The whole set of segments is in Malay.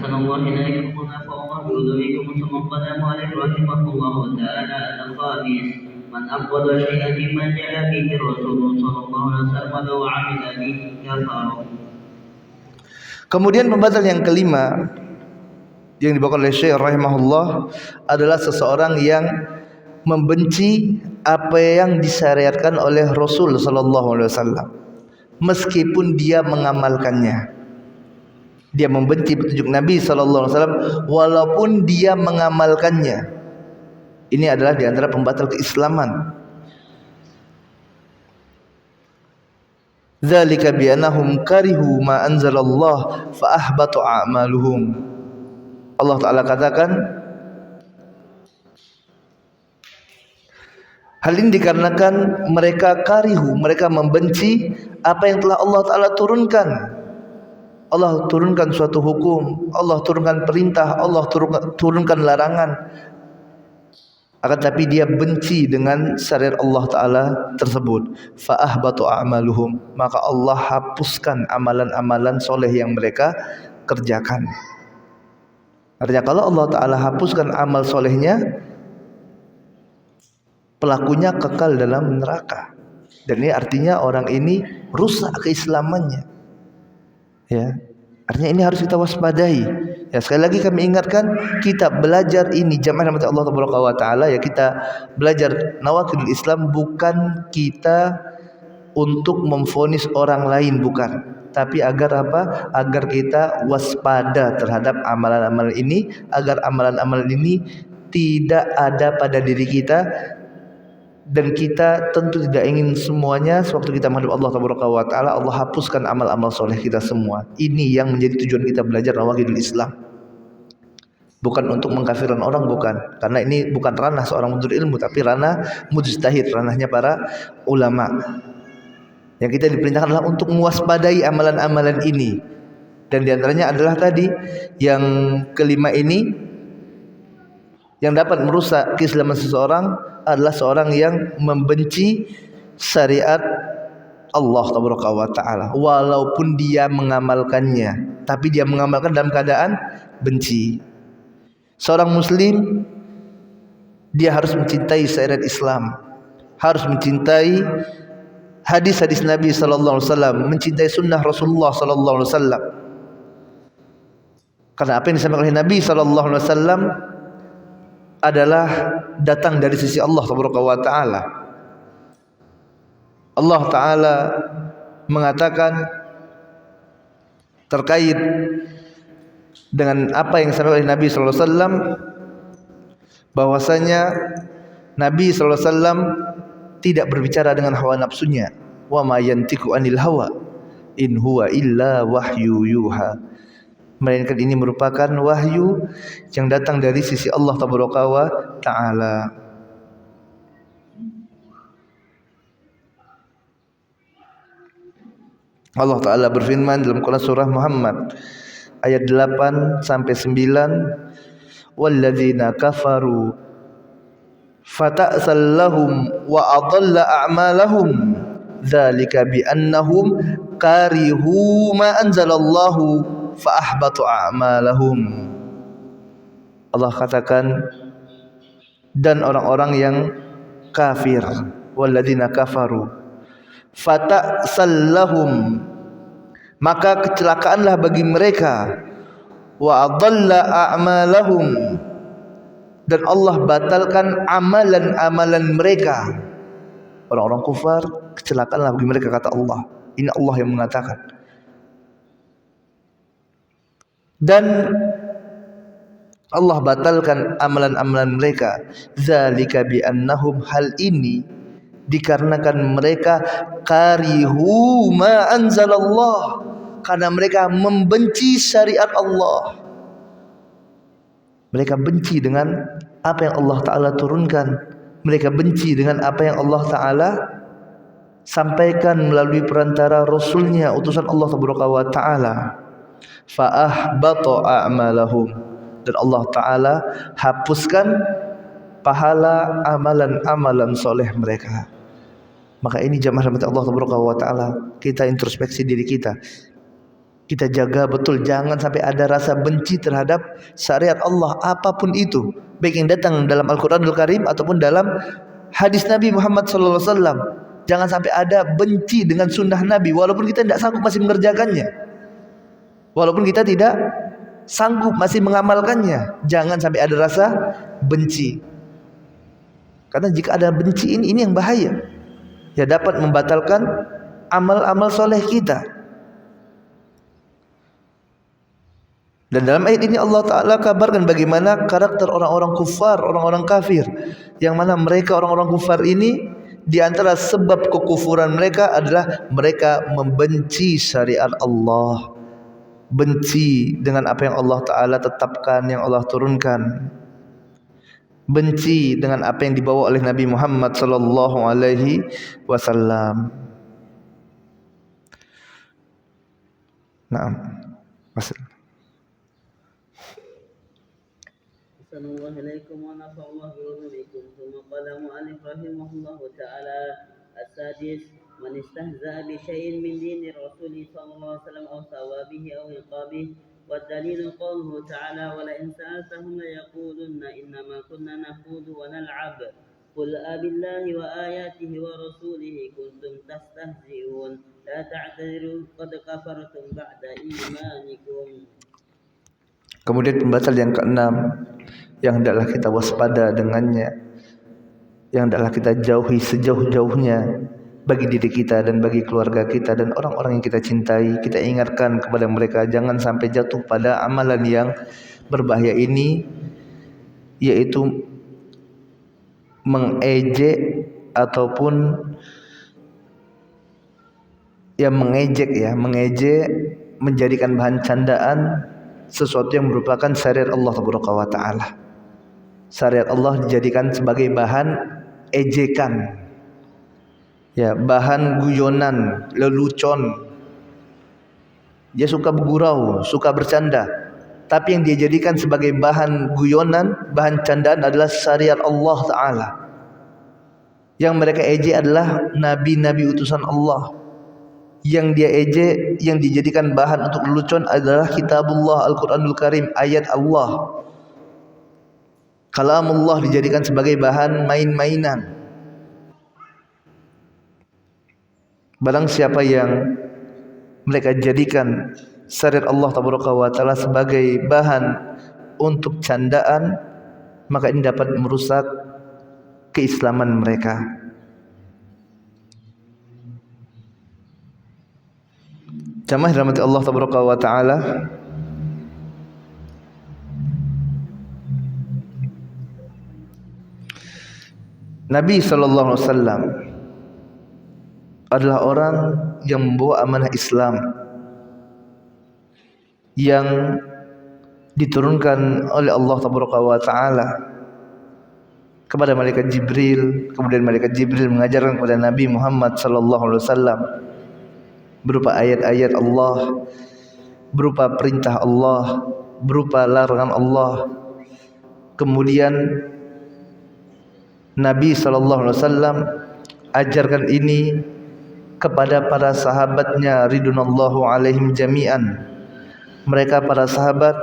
أحسن الله إليكم ونفع الله بأذنكم ثم قال مالك رحمه الله تعالى الخامس من أبغض شيئا مما جاء به الرسول صلى الله عليه وسلم وعمل به كفر. Kemudian pembatal yang kelima yang dibawakan oleh Syekh rahimahullah adalah seseorang yang membenci apa yang disyariatkan oleh Rasul sallallahu alaihi wasallam meskipun dia mengamalkannya. Dia membenci petunjuk Nabi sallallahu alaihi wasallam walaupun dia mengamalkannya. Ini adalah di antara pembatal keislaman. Dzalika bi annahum karihu ma anzalallah fa ahbata a'maluhum. Allah Ta'ala katakan, hal ini dikarenakan mereka karihu, mereka membenci apa yang telah Allah Ta'ala turunkan. Allah turunkan suatu hukum, Allah turunkan perintah, Allah turunkan larangan. Akan tapi dia benci dengan syariat Allah Ta'ala tersebut. Fa'ahbatu a'maluhum, maka Allah hapuskan amalan-amalan soleh yang mereka kerjakan. Artinya kalau Allah Ta'ala hapuskan amal solehnya, pelakunya kekal dalam neraka. Dan ini artinya orang ini rusak keislamannya. Ya, artinya ini harus kita waspadai. Ya, sekali lagi kami ingatkan, kita belajar ini jamaah rahmat Allah Taala, ya, kita belajar nawaqidul Islam bukan kita untuk memvonis orang lain, bukan. Tapi agar apa? Agar kita waspada terhadap amalan-amalan ini, agar amalan-amalan ini tidak ada pada diri kita, dan kita tentu tidak ingin semuanya sewaktu kita menghadap Allah Taala, Allah hapuskan amal-amal soleh kita semua. Ini yang menjadi tujuan kita belajar nawaqidul Islam. Bukan untuk mengkafirkan orang, bukan. Karena ini bukan ranah seorang penuntut ilmu, tapi ranah mujtahid, ranahnya para ulama. Yang kita diperintahkan adalah untuk mewaspadai amalan-amalan ini. Dan diantaranya adalah tadi yang kelima ini, yang dapat merusak keislaman seseorang adalah seorang yang membenci syariat Allah Taala walaupun dia mengamalkannya, tapi dia mengamalkan dalam keadaan benci. Seorang muslim dia harus mencintai syariat Islam, harus mencintai hadis-hadis Nabi sallallahu alaihi wasallam, mencintai sunnah Rasulullah sallallahu alaihi wasallam. Karena apa yang disampaikan oleh Nabi sallallahu alaihi wasallam adalah datang dari sisi Allah Taala. Allah Ta'ala mengatakan terkait dengan apa yang disampaikan oleh Nabi sallallahu alaihi wasallam, bahwasanya Nabi sallallahu alaihi wasallam tidak berbicara dengan hawa nafsunya. Wa ma yantiqu anil hawa in huwa illa wahyu yuha. Melainkan ini merupakan wahyu yang datang dari sisi Allah Ta'ala. Allah Ta'ala berfirman dalam Quran surah Muhammad ayat 8 sampai 9, walladzina kafaru fata'sal lahum wa adalla a'malahum dzalika bi annahum karihu ma anzalallahu fa ahbatu a'malahum. Allah katakan, dan orang-orang yang kafir, walladzina kafaru fata'sal lahum, maka kecelakaanlah bagi mereka, wa adalla a'malahum, dan Allah batalkan amalan-amalan mereka. Orang-orang kufar, kecelakaanlah bagi mereka, kata Allah. Ini Allah yang mengatakan. Dan Allah batalkan amalan-amalan mereka. Dzalika bi annahum, hal ini dikarenakan mereka karihu ma anzalallah, karena mereka membenci syariat Allah. Mereka benci dengan apa yang Allah Ta'ala turunkan. Mereka benci dengan apa yang Allah Ta'ala sampaikan melalui perantara Rasulnya, utusan Allah Ta'ala. Fa'ahbata a'malahum, dan Allah Ta'ala hapuskan pahala amalan-amalan soleh mereka. Maka ini jamaah rahmat Allah Ta'ala, kita introspeksi diri kita. Kita jaga betul, jangan sampai ada rasa benci terhadap syariat Allah apapun itu, baik yang datang dalam Al-Qur'anul Karim ataupun dalam hadis Nabi Muhammad sallallahu alaihi wasallam. Jangan sampai ada benci dengan sunnah Nabi walaupun kita tidak sanggup masih mengerjakannya. Walaupun kita tidak sanggup masih mengamalkannya, jangan sampai ada rasa benci. Karena jika ada benci ini yang bahaya. Ya, dapat membatalkan amal-amal soleh kita. Dan dalam ayat ini Allah Ta'ala kabarkan bagaimana karakter orang-orang kufar, orang-orang kafir, yang mana mereka orang-orang kufar ini, di antara sebab kekufuran mereka adalah mereka membenci syariat Allah, benci dengan apa yang Allah Ta'ala tetapkan, yang Allah turunkan, benci dengan apa yang dibawa oleh Nabi Muhammad sallallahu alaihi wasallam. Naam. أحسن الله إليكم ونفع الله بعلومكم. ثم قال المؤلف رحمه الله تعالى: السادس: من استهزأ بشيء من دين الرسول صلى الله عليه وسلم أو سوى به أو عقابه. والدليل قوله تعالى: ولئن سألتهم ليقولن إنما كنا نخوض ونلعب قل أبالله وآياته ورسوله كنتم تستهزئون لا تعتذروا قد كفرتم بعد إيمانكم. Kemudian pembatal yang keenam, yang hendaklah kita waspada dengannya, yang hendaklah kita jauhi sejauh-jauhnya bagi diri kita dan bagi keluarga kita dan orang-orang yang kita cintai. Kita ingatkan kepada mereka jangan sampai jatuh pada amalan yang berbahaya ini, yaitu mengejek ataupun mengejek menjadikan bahan candaan sesuatu yang merupakan syariat Allah Taala. Syariat Allah dijadikan sebagai bahan ejekan, bahan guyonan, lelucon. Dia suka bergurau, suka bercanda, tapi yang dia jadikan sebagai bahan guyonan, bahan candaan adalah syariat Allah Ta'ala. Yang mereka ejek adalah nabi-nabi utusan Allah. Yang dia ejek, yang dijadikan bahan untuk lelucon adalah kitabullah, Al-Quranul Karim, ayat Allah. Kalamullah dijadikan sebagai bahan main-mainan. Barang siapa yang mereka jadikan syariat Allah Taala sebagai bahan untuk candaan, maka ini dapat merusak keislaman mereka. Jamaah dirahmati Allah Taala, Nabi sallallahu alaihi wasallam adalah orang yang membawa amanah Islam yang diturunkan oleh Allah Taala kepada malaikat Jibril. Kemudian malaikat Jibril mengajarkan kepada Nabi Muhammad sallallahu alaihi wasallam berupa ayat-ayat Allah, berupa perintah Allah, berupa larangan Allah. Kemudian Nabi sallallahu alaihi wasallam ajarkan ini kepada para sahabatnya ridwanullahu alaihim jami'an. Mereka para sahabat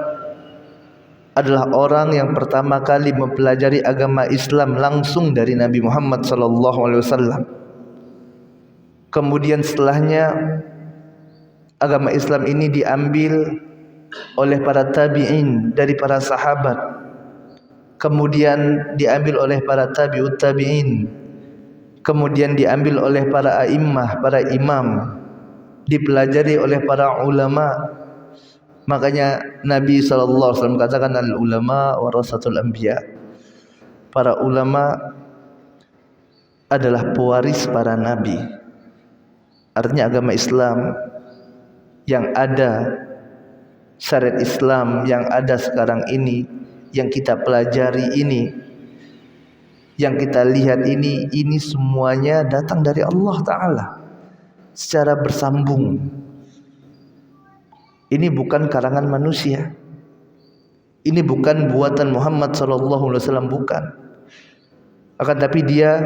adalah orang yang pertama kali mempelajari agama Islam langsung dari Nabi Muhammad sallallahu alaihi wasallam. Kemudian setelahnya agama Islam ini diambil oleh para tabi'in dari para sahabat. Kemudian diambil oleh para tabi'ut tabi'in. Kemudian diambil oleh para a'immah, para imam. Dipelajari oleh para ulama. Makanya Nabi SAW katakan al-ulama warasatul anbiya. Para ulama adalah pewaris para nabi. Artinya agama Islam yang ada, syariat Islam yang ada sekarang ini, yang kita pelajari ini, yang kita lihat ini semuanya datang dari Allah Ta'ala secara bersambung. Ini bukan karangan manusia, ini bukan buatan Muhammad SAW, bukan. Akan tapi dia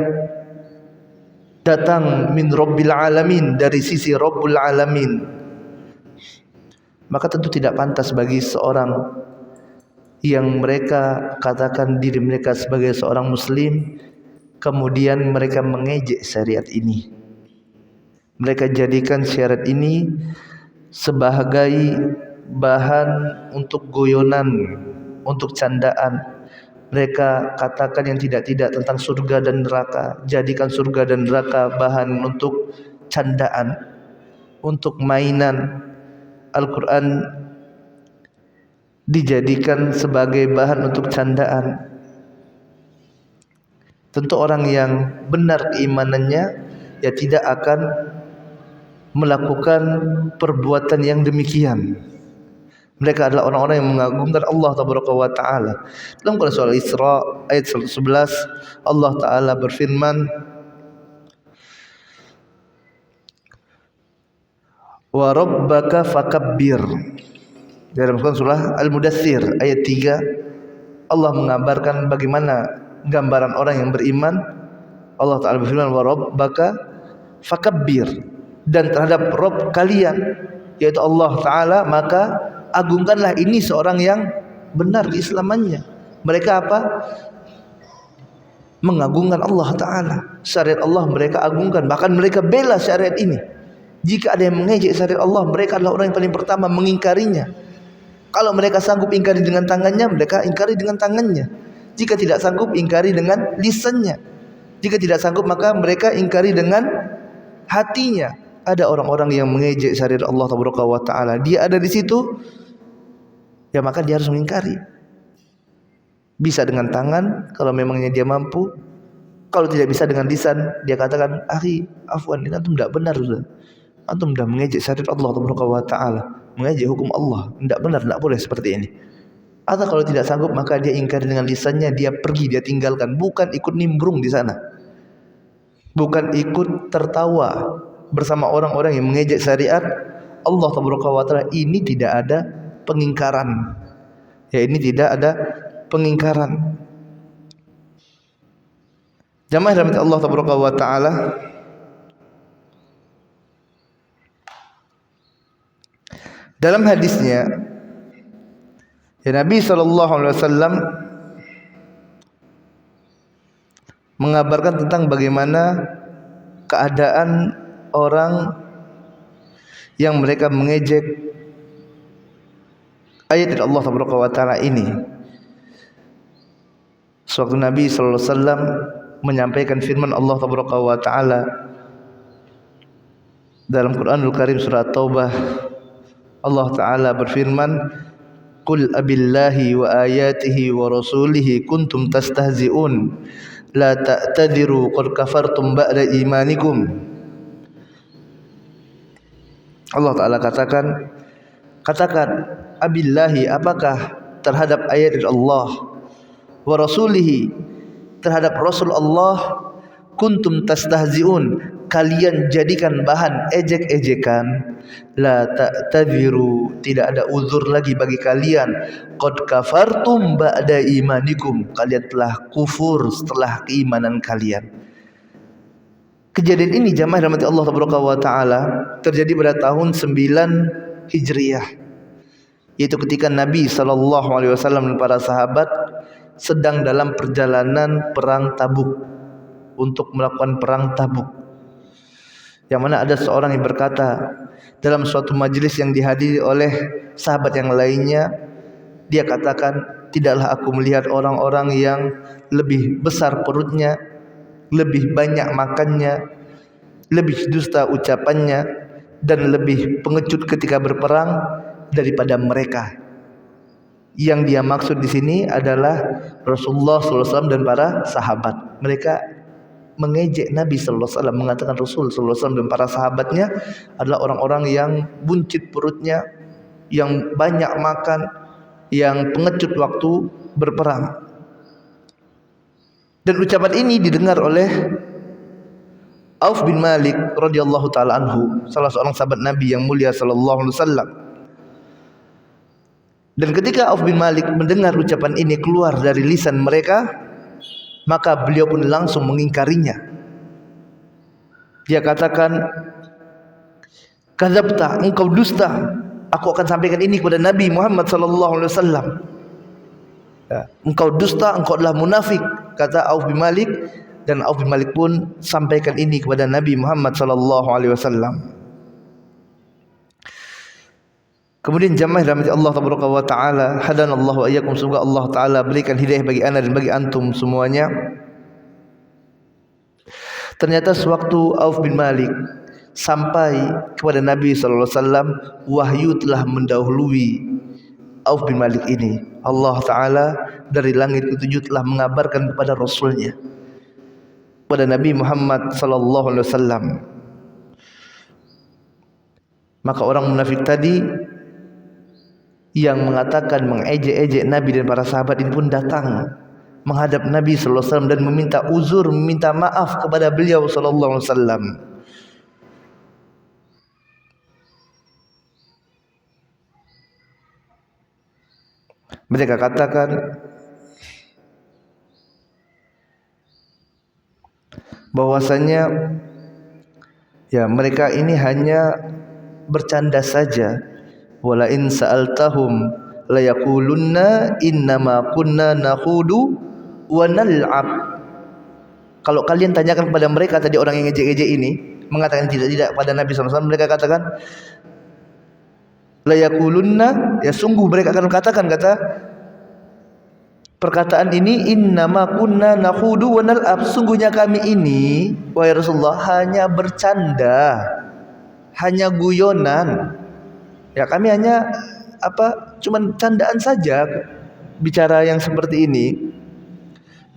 datang min Rabbil Alamin, dari sisi Rabbul Alamin. maka tentu tidak pantas bagi seorang yang mereka katakan diri mereka sebagai seorang muslim, kemudian mereka mengejek syariat ini. Mereka jadikan syariat ini sebagai bahan untuk goyonan, untuk candaan. Mereka katakan yang tidak-tidak tentang surga dan neraka, jadikan surga dan neraka bahan untuk candaan, untuk mainan. Al-Quran dijadikan sebagai bahan untuk candaan. Tentu orang yang benar keimanannya ya tidak akan melakukan perbuatan yang demikian. Mereka adalah orang-orang yang mengagungkan Allah Tabaraka wa Ta'ala. Dalam Quran surah Al-Isra ayat 11, Allah Ta'ala berfirman, wa rabbaka fakabbir. Dalam Quran surah Al-Mudaththir ayat 3, Allah mengabarkan bagaimana gambaran orang yang beriman. Allah Ta'ala berfirman, wa rabbaka fakabbir, dan terhadap Rabb kalian yaitu Allah Ta'ala maka agungkanlah. Ini seorang yang benar keislamannya. Mereka apa? Mengagungkan Allah Ta'ala. Syariat Allah mereka agungkan, bahkan mereka bela syariat ini. Jika ada yang mengejek syariat Allah, mereka adalah orang yang paling pertama mengingkarinya. Kalau mereka sanggup ingkari dengan tangannya, mereka ingkari dengan tangannya. Jika tidak sanggup, ingkari dengan lisannya. Jika tidak sanggup, maka mereka ingkari dengan hatinya. Ada orang-orang yang mengejek syariat Allah Ta'ala, dia ada di situ, ya maka dia harus mengingkari. Bisa dengan tangan kalau memangnya dia mampu. Kalau tidak bisa dengan lisan, dia katakan, akhi, afwan, ini antum tidak benar sudah. Antum sudah mengejek syariat Allah Ta'ala, mengejek hukum Allah. Tidak benar, tidak boleh seperti ini. Atau kalau tidak sanggup, maka dia ingkari dengan lisannya, dia pergi, dia tinggalkan. Bukan ikut nimbrung di sana, bukan ikut tertawa bersama orang-orang yang mengejek syariat Allah Ta'ala. Ini tidak ada pengingkaran. Ya, ini tidak ada pengingkaran. Jamaah rahmat Allah Ta'ala, dalam hadisnya ya Nabi SAW mengabarkan tentang bagaimana keadaan orang yang mereka mengejek ayat Allah Ta'ala ini. Sewaktu Nabi SAW menyampaikan firman Allah Ta'ala dalam Quranul Karim surah Taubah, Allah Ta'ala berfirman, qul abillahi wa ayatihi wa rasulihi kuntum tastahzi'un la ta'tadiru qad kafartum ba'da imanikum. Allah Ta'ala katakan abillahi, apakah terhadap ayat Allah, wa rasulihi, terhadap Rasul Allah, kuntum tastahzi'un, kalian jadikan bahan ejek-ejekan, la ta'tadiru, tidak ada uzur lagi bagi kalian, qad kafartum ba'da imanikum, kalian telah kufur setelah keimanan kalian. Kejadian ini jamaah rahmati Allah Ta'ala terjadi pada tahun 9 Hijriah, yaitu ketika Nabi SAW dan para sahabat sedang dalam perjalanan perang Tabuk, untuk melakukan perang Tabuk. Yang mana ada seorang yang berkata dalam suatu majelis yang dihadiri oleh sahabat yang lainnya, dia katakan, tidaklah aku melihat orang-orang yang lebih besar perutnya, lebih banyak makannya, lebih dusta ucapannya, dan lebih pengecut ketika berperang daripada mereka. Yang dia maksud di sini adalah Rasulullah SAW dan para sahabat. Mereka mengejek Nabi SAW, mengatakan Rasul SAW dan para sahabatnya adalah orang-orang yang buncit perutnya, yang banyak makan, yang pengecut waktu berperang. Dan ucapan ini didengar oleh Auf bin Malik radhiyallahu taala anhu, salah seorang sahabat Nabi yang mulia sallallahu alaihi wasallam. Dan ketika Auf bin Malik mendengar ucapan ini keluar dari lisan mereka, maka beliau pun langsung mengingkarinya. Dia katakan, kadzabta, engkau dusta. aku akan sampaikan ini kepada Nabi Muhammad sallallahu alaihi wasallam. Ya, engkau dusta, engkau adalah munafik, kata Auf bin Malik, dan Auf bin Malik pun sampaikan ini kepada Nabi Muhammad sallallahu alaihi wasallam. Kemudian jamaah rahmati Allah taala, hadanallahu wa iyyakum, semoga Allah taala berikan hidayah bagi ana dan bagi antum semuanya. Ternyata sewaktu Auf bin Malik sampai kepada Nabi sallallahu alaihi wasallam, wahyu telah mendahului Auf bin Malik ini. Allah taala dari langit ketujuh telah mengabarkan kepada rasulnya, kepada Nabi Muhammad sallallahu alaihi wasallam. Maka orang munafik tadi yang mengatakan mengejek-ejek Nabi dan para sahabat ini pun datang menghadap Nabi sallallahu alaihi wasallam dan meminta uzur, meminta maaf kepada beliau sallallahu alaihi wasallam. Mereka katakan bahwasanya ya mereka ini hanya bercanda saja. Wala in sa'altahum la yaqulunna innama kunna nakhudu wa nal'ab. Kalau kalian tanyakan kepada mereka tadi, orang yang ngejek-ngejek ini mengatakan tidak pada Nabi sallallahu alaihi wasallam, mereka katakan la yaqulunna, ya sungguh mereka akan katakan, kata perkataan ini, innama kunna nakhudu wa nal'ab, sungguhnya kami ini wahai Rasulullah hanya bercanda, hanya guyonan. Ya kami hanya cuman candaan saja bicara yang seperti ini.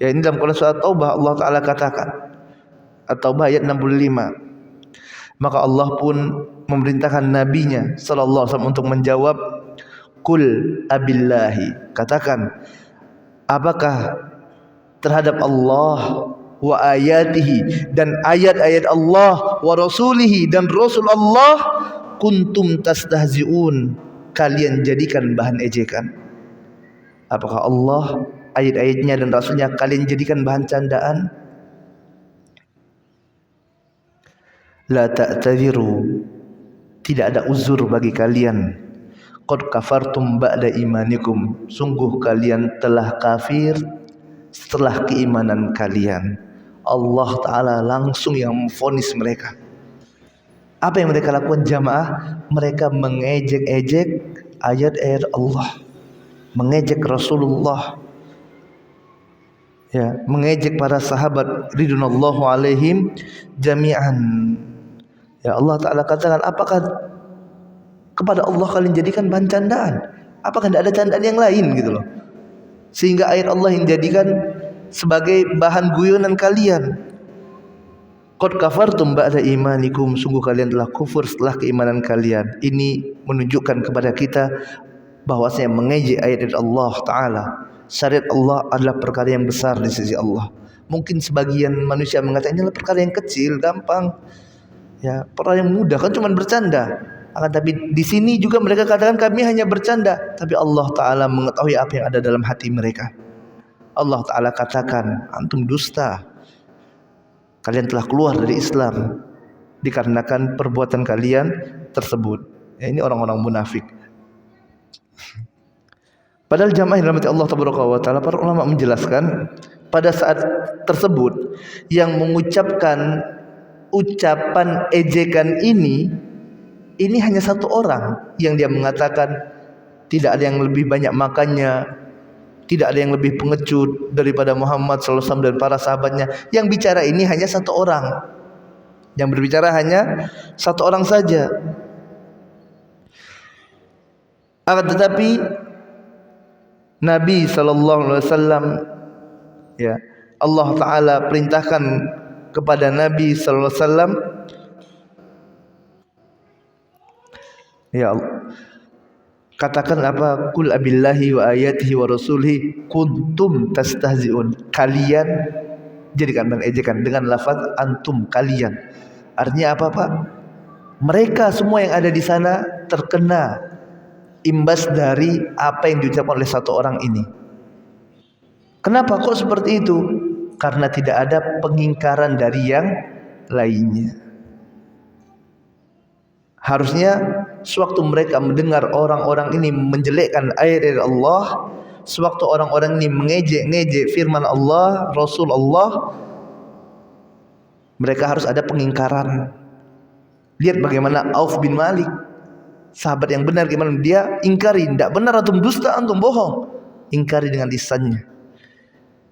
Ya ini dalam Quran surat Taubah Allah taala katakan, At-Taubah ayat 65. Maka Allah pun memerintahkan nabinya sallallahu alaihi wasallam untuk menjawab, Qul abillahi, katakan apakah terhadap Allah wa ayatihi, dan ayat-ayat Allah, wa rasulihi, dan Rasul Allah, kuntum tastahzi'un, kalian jadikan bahan ejekan. Apakah Allah, ayat-ayatnya dan Rasulnya kalian jadikan bahan candaan? La ta'tadhiru, tidak ada uzur bagi kalian. Qad kafartum ba'da imanikum, sungguh kalian telah kafir setelah keimanan kalian. Allah taala langsung yang memvonis mereka. Apa yang mereka lakukan jamaah? Mereka mengejek-ejek ayat-ayat Allah, mengejek Rasulullah, ya, mengejek para sahabat ridwanullahu alaihim jami'an. Ya Allah taala katakan, apakah kepada Allah kalian jadikan bahan candaan? Apakah tidak ada candaan yang lain gitu loh, sehingga ayat Allah yang dijadikan sebagai bahan guyonan kalian? Qad kafartum ba'da imanikum, sungguh kalian telah kufur setelah keimanan kalian. Ini menunjukkan kepada kita bahwasanya mengejek ayat Allah taala, syariat Allah adalah perkara yang besar di sisi Allah. Mungkin sebagian manusia mengatakan ini adalah perkara yang kecil, gampang, ya, perkara yang mudah, kan cuma bercanda. Akan tapi di sini juga mereka katakan kami hanya bercanda, tapi Allah taala mengetahui apa yang ada dalam hati mereka. Allah taala katakan, antum dusta, kalian telah keluar dari Islam dikarenakan perbuatan kalian tersebut. Ya, ini orang-orang munafik. Padahal jamaah yang dirahmati Allah taala, para ulama menjelaskan pada saat tersebut yang mengucapkan ucapan ejekan ini hanya satu orang yang dia mengatakan tidak ada yang lebih banyak makannya, tidak ada yang lebih pengecut daripada Muhammad sallallahu alaihi wasallam dan para sahabatnya. Yang bicara ini hanya satu orang. Yang berbicara hanya satu orang saja. Akan tetapi Nabi sallallahu alaihi wasallam, ya, Allah taala perintahkan kepada Nabi sallallahu alaihi wasallam, ya Allah, katakan apa? Qul abillahi wa ayatihi wa rasulihi kuntum tastahzi'un, kalian jadikan bahan ejekan dengan lafaz antum, kalian. Artinya apa Pak? Mereka semua yang ada di sana terkena imbas dari apa yang diucapkan oleh satu orang ini. Kenapa kok seperti itu? Karena tidak ada pengingkaran dari yang lainnya. Harusnya sewaktu mereka mendengar orang-orang ini menjelekkan ayat-ayat Allah, sewaktu orang-orang ini mengejek-ngejek firman Allah, Rasul Allah, mereka harus ada pengingkaran. Lihat bagaimana Auf bin Malik, sahabat yang benar, gimana dia ingkari, tidak benar antum, dusta antum, bohong, ingkari dengan lisannya.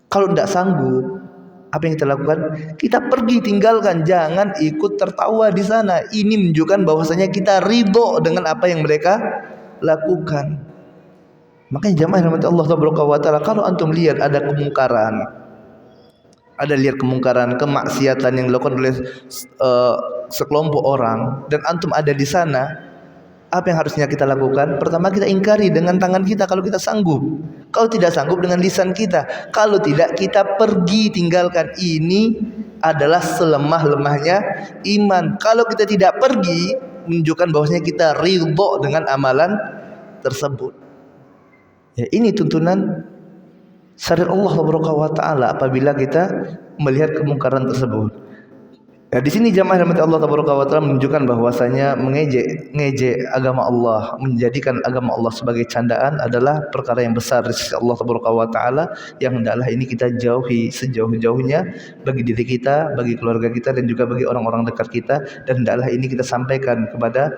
Kalau tidak sanggup, apa yang kita lakukan? Kita pergi, tinggalkan, jangan ikut tertawa di sana. Ini menunjukkan bahwasanya kita ridho dengan apa yang mereka lakukan. Makanya jamaah rahmat Allah Taala, kalau antum lihat ada kemungkaran, kemaksiatan yang dilakukan oleh sekelompok orang, dan antum ada di sana, apa yang harusnya kita lakukan? Pertama, kita ingkari dengan tangan kita kalau kita sanggup. Kalau tidak sanggup, dengan lisan kita. Kalau tidak, kita pergi, tinggalkan. Ini adalah selemah-lemahnya iman. Kalau kita tidak pergi, menunjukkan bahwasanya kita ridho dengan amalan tersebut. Ya, ini tuntunan syariat Allah Subhanahu wa taala apabila kita melihat kemungkaran tersebut. Ya, di sini jamaah rahmat Allah Taala menunjukkan bahwasanya mengejek agama Allah, menjadikan agama Allah sebagai candaan adalah perkara yang besar di sisi Allah Taala, yang hendaklah ini kita jauhi sejauh-jauhnya bagi diri kita, bagi keluarga kita, dan juga bagi orang-orang dekat kita, dan hendaklah ini kita sampaikan kepada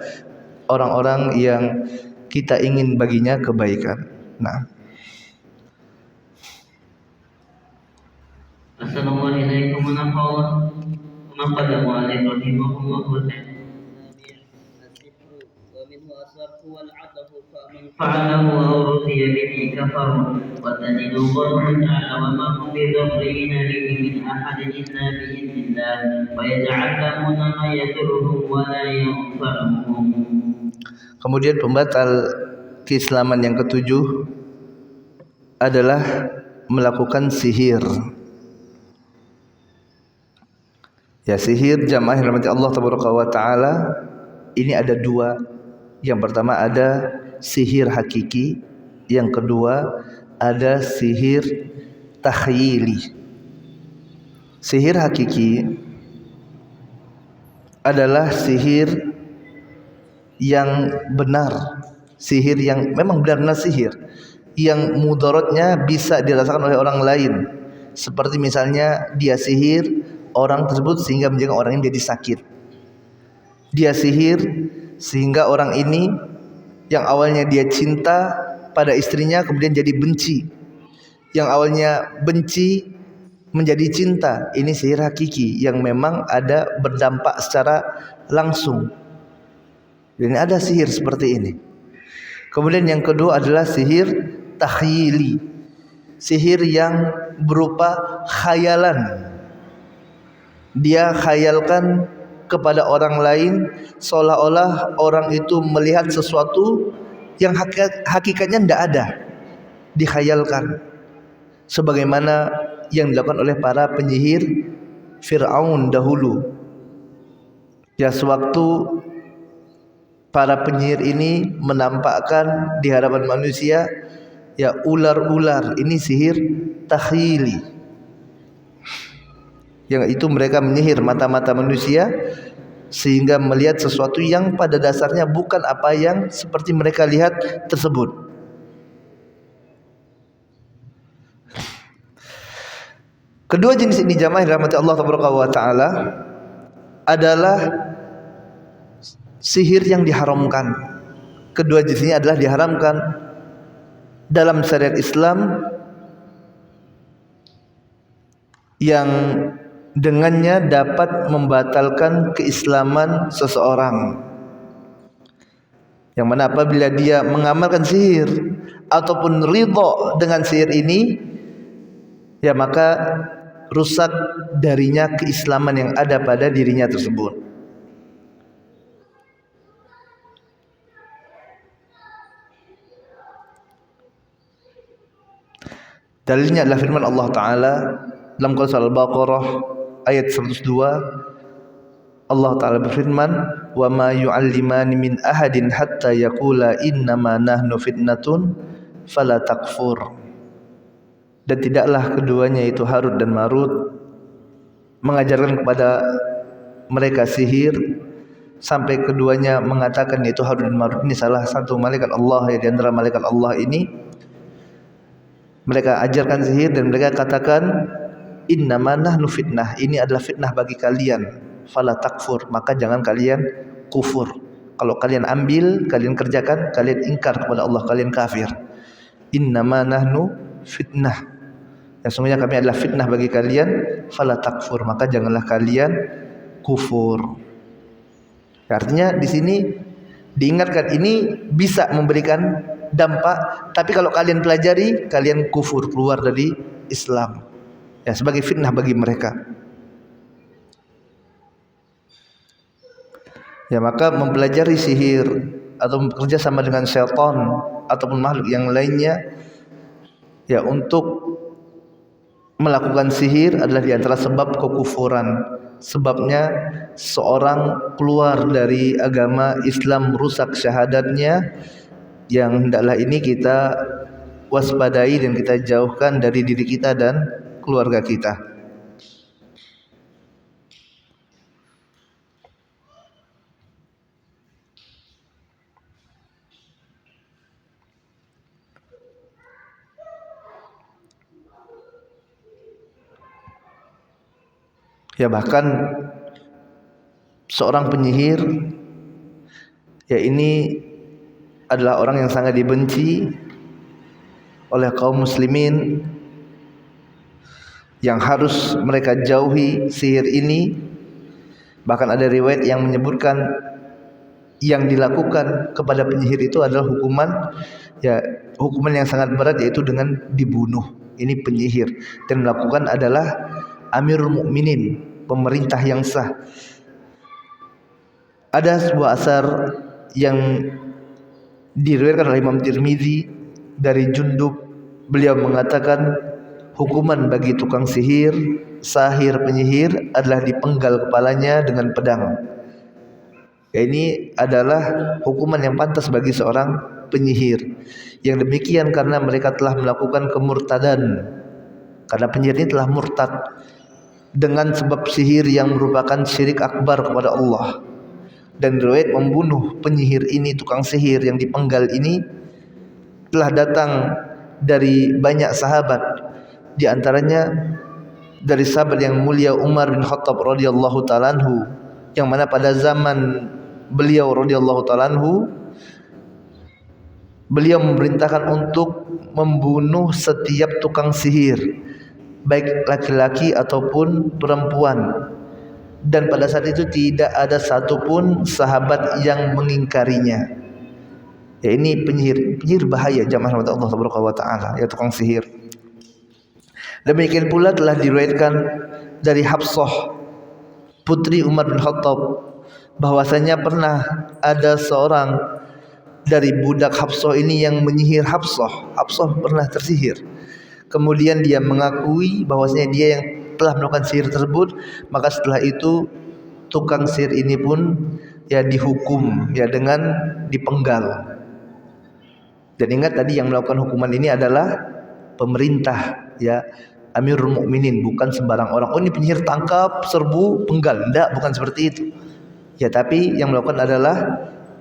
orang-orang yang kita ingin baginya kebaikan. Nah, Assalamualaikum warahmatullahi wabarakatuh. قدم عليه رحمه الله تعالى ومنه الصرف والعطف فمن فعله أو رضي به كفر وتجد قوله تعالى وما هم بضرين به من أحد إلا بإذن الله ويتعلمون ما يضرهم ولا ينفعهم. Kemudian pembatal keislaman yang ketujuh adalah melakukan sihir. Ya, sihir jamaah rahmati Allah Taala ini ada dua. Yang pertama ada sihir hakiki, yang kedua ada sihir takhyili. Sihir hakiki adalah sihir yang benar, sihir yang memang benar-benar sihir, yang mudaratnya bisa dirasakan oleh orang lain. Seperti misalnya dia sihir orang tersebut sehingga menjadikan orang ini jadi sakit. Dia sihir sehingga orang ini yang awalnya dia cinta pada istrinya kemudian jadi benci. Yang awalnya benci menjadi cinta. Ini sihir hakiki yang memang ada berdampak secara langsung. Dan ada sihir seperti ini. Kemudian yang kedua adalah sihir takhyili. Sihir yang berupa khayalan. Dia khayalkan kepada orang lain seolah-olah orang itu melihat sesuatu yang hakikatnya tidak ada, dikhayalkan, sebagaimana yang dilakukan oleh para penyihir Fir'aun dahulu. Ya, sewaktu para penyihir ini menampakkan di hadapan manusia ya ular-ular, ini sihir takhyili, yang itu mereka menyihir mata-mata manusia sehingga melihat sesuatu yang pada dasarnya bukan apa yang seperti mereka lihat tersebut. Kedua jenis ini jamaah rahmati Allah Taala adalah sihir yang diharamkan. Kedua jenis ini adalah diharamkan dalam syariat Islam, yang dengannya dapat membatalkan keislaman seseorang. Yang mana apabila dia mengamalkan sihir ataupun ridho dengan sihir ini, ya maka rusak darinya keislaman yang ada pada dirinya tersebut. Dalilnya adalah firman Allah Ta'ala dalam surah Al-Baqarah ayat 102. Allah Ta'ala berfirman, wa ma yu'allimani min ahadin hatta yaqula innama nahnu fitnatun fala takfur. Dan tidaklah keduanya itu Harut dan Marut mengajarkan kepada mereka sihir sampai keduanya mengatakan yaitu Harun dan Marut ini salah satu malaikat Allah ya di antara malaikat Allah ini. Mereka ajarkan sihir dan mereka katakan innama nahnu fitnah, ini adalah fitnah bagi kalian, fala takfur, maka jangan kalian kufur. Kalau kalian ambil, kalian kerjakan, kalian ingkar kepada Allah, kalian kafir. Innama nahnu fitnah, ya sungguhnya kami adalah fitnah bagi kalian, fala takfur, maka janganlah kalian kufur. Artinya di sini diingatkan ini bisa memberikan dampak, tapi kalau kalian pelajari, kalian kufur, keluar dari Islam. Ya, sebagai fitnah bagi mereka. Ya, maka mempelajari sihir atau bekerja sama dengan syaitan ataupun makhluk yang lainnya ya untuk melakukan sihir adalah di antara sebab kekufuran. Sebabnya seorang keluar dari agama Islam, rusak syahadatnya, yang hendaklah ini kita waspadai dan kita jauhkan dari diri kita dan keluarga kita. Ya, bahkan seorang penyihir ya ini adalah orang yang sangat dibenci oleh kaum muslimin, yang harus mereka jauhi sihir ini. Bahkan ada riwayat yang menyebutkan yang dilakukan kepada penyihir itu adalah hukuman yang sangat berat, yaitu dengan dibunuh. Ini penyihir, dan melakukan adalah Amirul Mukminin, pemerintah yang sah. Ada sebuah asar yang diriwayatkan oleh Imam Tirmizi dari Jundub, beliau mengatakan hukuman bagi tukang sihir, sahir, penyihir adalah dipenggal kepalanya dengan pedang. Ya, ini adalah hukuman yang pantas bagi seorang penyihir. Yang demikian karena mereka telah melakukan kemurtadan, karena penyihir ini telah murtad dengan sebab sihir yang merupakan syirik akbar kepada Allah. Dan riwayat membunuh penyihir ini, tukang sihir yang dipenggal ini, telah datang dari banyak sahabat, di antaranya dari sahabat yang mulia Umar bin Khattab radhiyallahu ta'ala anhu, yang mana pada zaman beliau radhiyallahu ta'ala anhu, beliau memerintahkan untuk membunuh setiap tukang sihir, baik laki-laki ataupun perempuan. Dan pada saat itu tidak ada satupun sahabat yang mengingkarinya. Ya, ini penyihir bahaya, jamaah rahmat Allah subhanahu wa ta'ala, ya tukang sihir. Demikian pula telah diriwayatkan dari Hafsah putri Umar bin Khattab bahwasanya pernah ada seorang dari budak Hafsah ini yang menyihir Hafsah. Hafsah pernah tersihir. Kemudian dia mengakui bahwasanya dia yang telah melakukan sihir tersebut. Maka setelah itu tukang sihir ini pun ya dihukum ya dengan dipenggal. Dan ingat tadi yang melakukan hukuman ini adalah pemerintah, ya Amirul Mukminin, bukan sembarang orang. Oh, ini penyihir, tangkap, serbu, penggal. Tidak, bukan seperti itu. Ya, tapi yang melakukan adalah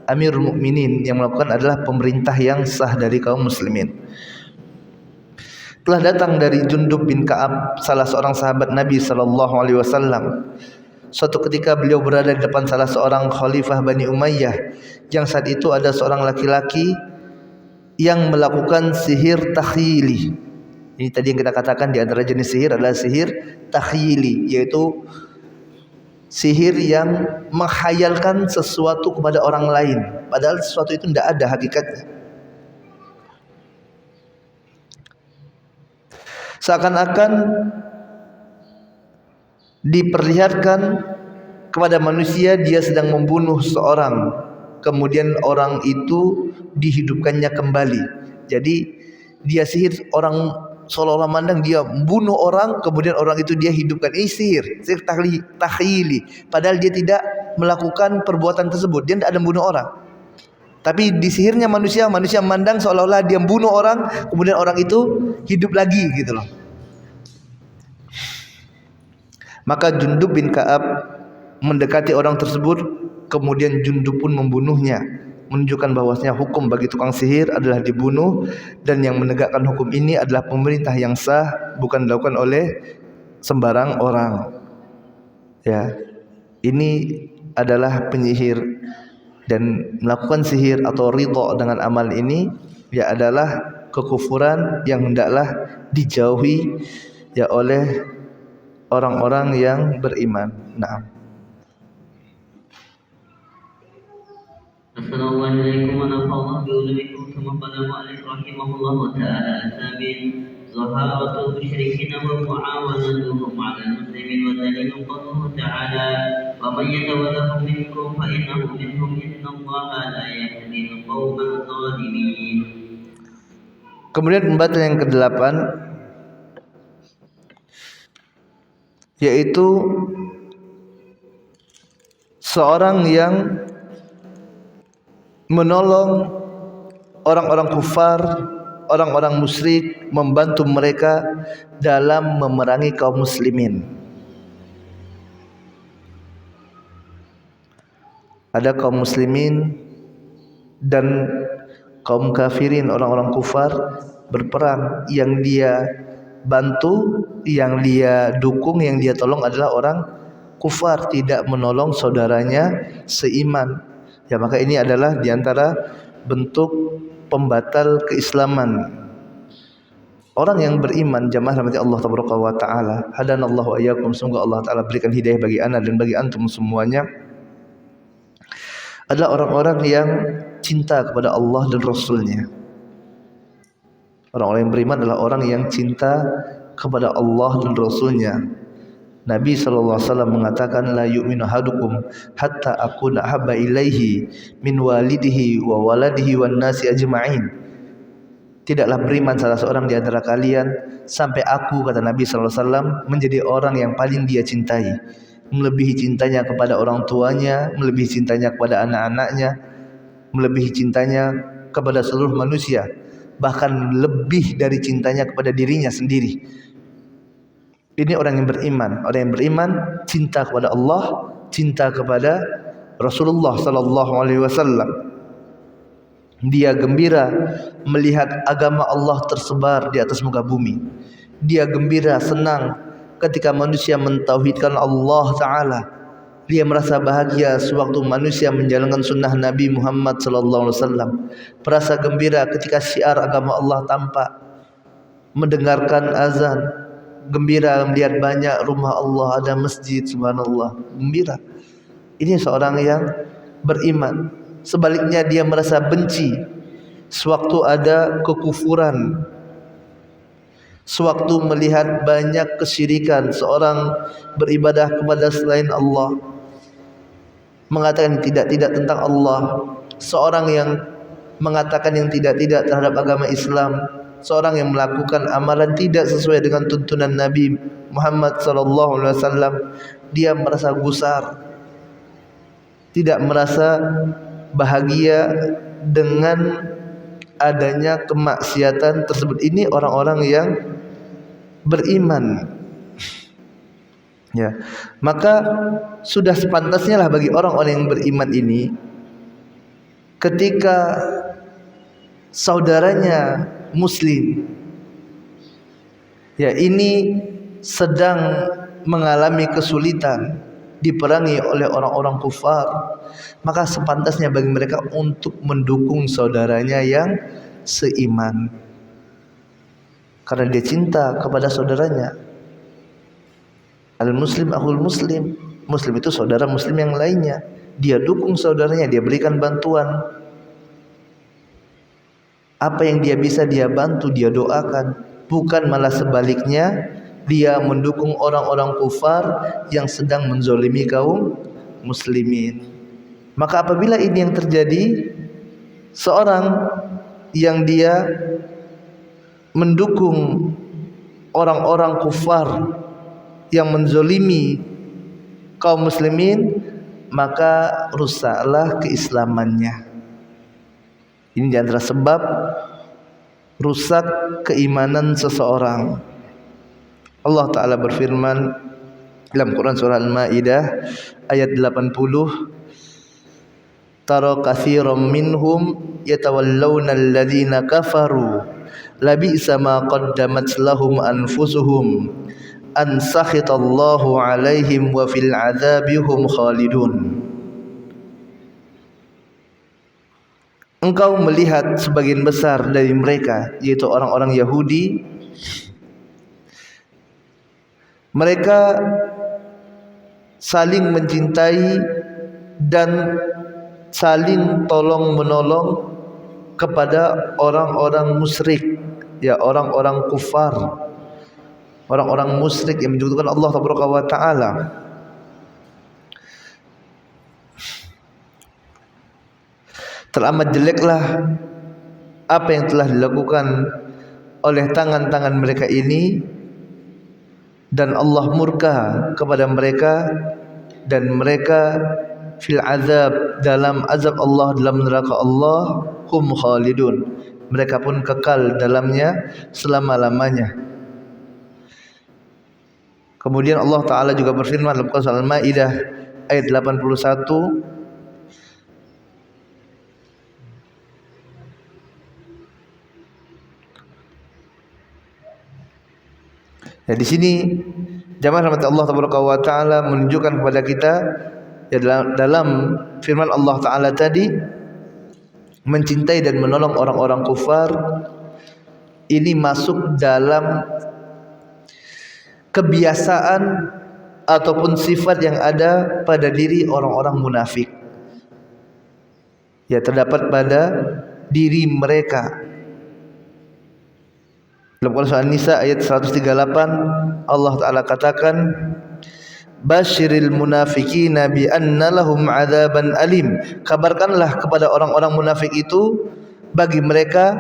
Amirul Mukminin, yang melakukan adalah pemerintah yang sah dari kaum muslimin. Telah datang dari Jundub bin Ka'ab, salah seorang sahabat Nabi sallallahu alaihi wasallam. Suatu ketika beliau berada di depan salah seorang khalifah Bani Umayyah, yang saat itu ada seorang laki-laki yang melakukan sihir takhyili. Ini tadi yang kita katakan di antara jenis sihir adalah sihir takhyili, yaitu sihir yang menghayalkan sesuatu kepada orang lain, padahal sesuatu itu tidak ada hakikatnya. Seakan-akan diperlihatkan kepada manusia dia sedang membunuh seorang, kemudian orang itu dihidupkannya kembali. Jadi dia sihir, orang seolah-olah mandang dia membunuh orang, kemudian orang itu dia hidupkan. Ini sihir takhyili, padahal dia tidak melakukan perbuatan tersebut, dia tidak ada membunuh orang. Tapi di sihirnya manusia memandang seolah-olah dia membunuh orang, kemudian orang itu hidup lagi gitu loh. Maka Jundub bin Ka'ab mendekati orang tersebut kemudian Jundub pun membunuhnya, menunjukkan bahwasanya hukum bagi tukang sihir adalah dibunuh, dan yang menegakkan hukum ini adalah pemerintah yang sah, bukan dilakukan oleh sembarang orang. Ya, ini adalah penyihir, dan melakukan sihir atau ridha dengan amal ini ya adalah kekufuran yang hendaklah dijauhi ya oleh orang-orang yang beriman. Naam. Assalamualaikum warahmatullahi wabarakatuh. ثم قال المؤلف رحمه الله تعالى: الثامن ظهارة المشركين ومعاونتهم على المسلمين، ودليل قوله تعالى: ومن يتولهم منكم فإنه منهم إن الله لا يهدي القوم الظالمين. Kemudian pembahasan yang ke-8 yaitu seorang yang menolong orang-orang kufar, orang-orang musyrik, membantu mereka dalam memerangi kaum muslimin. Ada kaum muslimin dan kaum kafirin, orang-orang kufar berperang, yang dia bantu, yang dia dukung, yang dia tolong adalah orang kufar, tidak menolong saudaranya seiman. Ya, maka ini adalah diantara bentuk pembatal keislaman. Orang yang beriman, jamaah rahmati Allah tabaraka wa taala, hadanallahu wa iyyakum, semoga Allah taala berikan hidayah bagi ana dan bagi antum semuanya, adalah orang-orang yang cinta kepada Allah dan Rasulnya. Orang-orang yang beriman adalah orang yang cinta kepada Allah dan Rasulnya. Nabi SAW mengatakan, la yu'minu ahadukum hatta akuna ahabba ilaihi min walidihi wa waladihi wan nasi ajma'in. Tidaklah beriman salah seorang di antara kalian sampai aku, kata Nabi SAW, menjadi orang yang paling dia cintai, melebihi cintanya kepada orang tuanya, melebihi cintanya kepada anak-anaknya, melebihi cintanya kepada seluruh manusia, bahkan lebih dari cintanya kepada dirinya sendiri. Ini orang yang beriman. Orang yang beriman cinta kepada Allah, cinta kepada Rasulullah sallallahu alaihi wasallam. Dia gembira melihat agama Allah tersebar di atas muka bumi. Dia gembira, senang ketika manusia mentauhidkan Allah taala. Dia merasa bahagia sewaktu manusia menjalankan sunnah Nabi Muhammad sallallahu alaihi wasallam. Merasa gembira ketika syiar agama Allah tampak, mendengarkan azan. Gembira melihat banyak rumah Allah, ada masjid, subhanallah, gembira. Ini seorang yang beriman. Sebaliknya dia merasa benci sewaktu ada kekufuran, sewaktu melihat banyak kesyirikan, seorang beribadah kepada selain Allah, mengatakan tidak-tidak tentang Allah, seorang yang mengatakan yang tidak-tidak terhadap agama Islam, seorang yang melakukan amalan tidak sesuai dengan tuntunan Nabi Muhammad sallallahu alaihi wasallam, dia merasa gusar, tidak merasa bahagia dengan adanya kemaksiatan tersebut. Ini orang-orang yang beriman. Ya, maka sudah sepantasnya lah bagi orang-orang yang beriman ini, ketika saudaranya muslim ya ini sedang mengalami kesulitan, diperangi oleh orang-orang kufar, maka sepantasnya bagi mereka untuk mendukung saudaranya yang seiman, karena dia cinta kepada saudaranya. Al-muslim akhul muslim, muslim itu saudara muslim yang lainnya. Dia dukung saudaranya, dia berikan bantuan. Apa yang dia bisa dia bantu, dia doakan. Bukan malah sebaliknya, dia mendukung orang-orang kufar yang sedang menzolimi kaum muslimin. Maka apabila ini yang terjadi, seorang yang dia mendukung orang-orang kufar yang menzolimi kaum muslimin, maka rusaklah keislamannya. Ini di antara sebab rusak keimanan seseorang. Allah Ta'ala berfirman dalam Quran surah Al-Ma'idah ayat 80, tara katsiran minhum yatawallawna alladhina kafaru labi'sa ma qaddamat lahum anfusuhum an sakhitallahu alaihim wa fil adzabi hum khalidun. Engkau melihat sebagian besar dari mereka, yaitu orang-orang Yahudi, mereka saling mencintai dan saling tolong menolong kepada orang-orang musyrik, ya, orang-orang kufar, orang-orang musyrik yang menyekutukan Allah Taala. Teramat jeleklah apa yang telah dilakukan oleh tangan-tangan mereka ini, dan Allah murka kepada mereka, dan mereka fil azab, dalam azab Allah, dalam neraka Allah, hum khalidun, mereka pun kekal dalamnya selama-lamanya. Kemudian Allah Ta'ala juga berfirman dalam Surah Al-Maidah ayat 81, ya, di sini jamaah rahmat Allah Taala menunjukkan kepada kita, ya, dalam firman Allah Ta'ala tadi, mencintai dan menolong orang-orang kufar ini masuk dalam kebiasaan ataupun sifat yang ada pada diri orang-orang munafik, ya, terdapat pada diri mereka. Dalam Surah An-Nisa ayat 138 Allah Ta'ala katakan, Basyiril munafiqina bi anna lahum adzaban alim. Kabarkanlah kepada orang-orang munafik itu, bagi mereka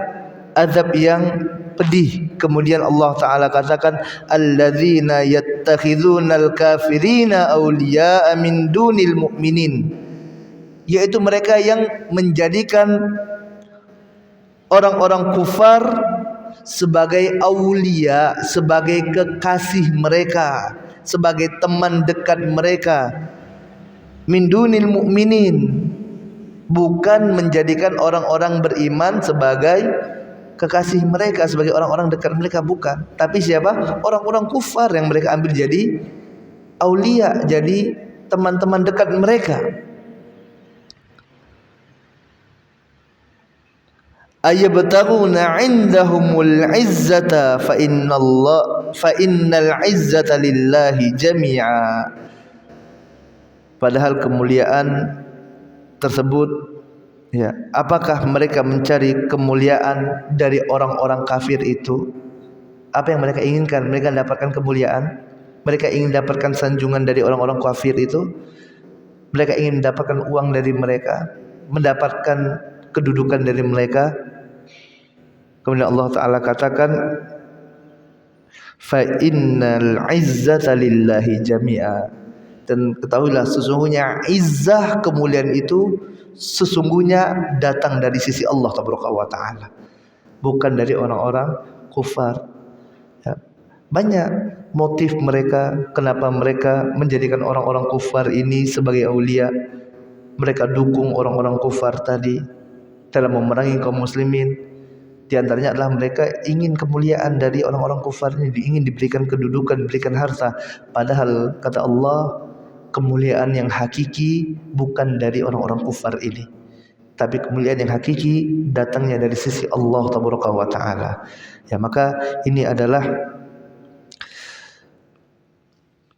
azab yang pedih. Kemudian Allah Ta'ala katakan, alladzina yattakhidunal kafirina awliya'a min dunil mu'minin, yaitu mereka yang menjadikan orang-orang kufar sebagai aulia, sebagai kekasih mereka, sebagai teman dekat mereka. Min dunil mu'minin, bukan menjadikan orang-orang beriman sebagai kekasih mereka, sebagai orang-orang dekat mereka, bukan. Tapi siapa? Orang-orang kufar yang mereka ambil jadi aulia, jadi teman-teman dekat mereka. Ayabtaguna indahumul izzata fa innal izzata lillahi jami'a. Padahal kemuliaan tersebut, ya, apakah mereka mencari kemuliaan dari orang-orang kafir itu? Apa yang mereka inginkan? Mereka dapatkan kemuliaan, mereka ingin dapatkan sanjungan dari orang-orang kafir itu, mereka ingin mendapatkan uang dari mereka, mendapatkan kedudukan dari mereka. Kemudian Allah Ta'ala katakan, fa innal izzata lillahi jami'a, dan ketahuilah sesungguhnya izzah, kemuliaan itu sesungguhnya datang dari sisi Allah Ta'ala, bukan dari orang-orang kufar, ya. Banyak motif mereka, kenapa mereka menjadikan orang-orang kufar ini sebagai aulia. Mereka dukung orang-orang kufar tadi dalam memerangi kaum muslimin. Di antaranya adalah mereka ingin kemuliaan dari orang-orang kufar ini, ingin diberikan kedudukan, diberikan harta. Padahal kata Allah, kemuliaan yang hakiki bukan dari orang-orang kufar ini, tapi kemuliaan yang hakiki datangnya dari sisi Allah Ta'ala. Ya, maka ini adalah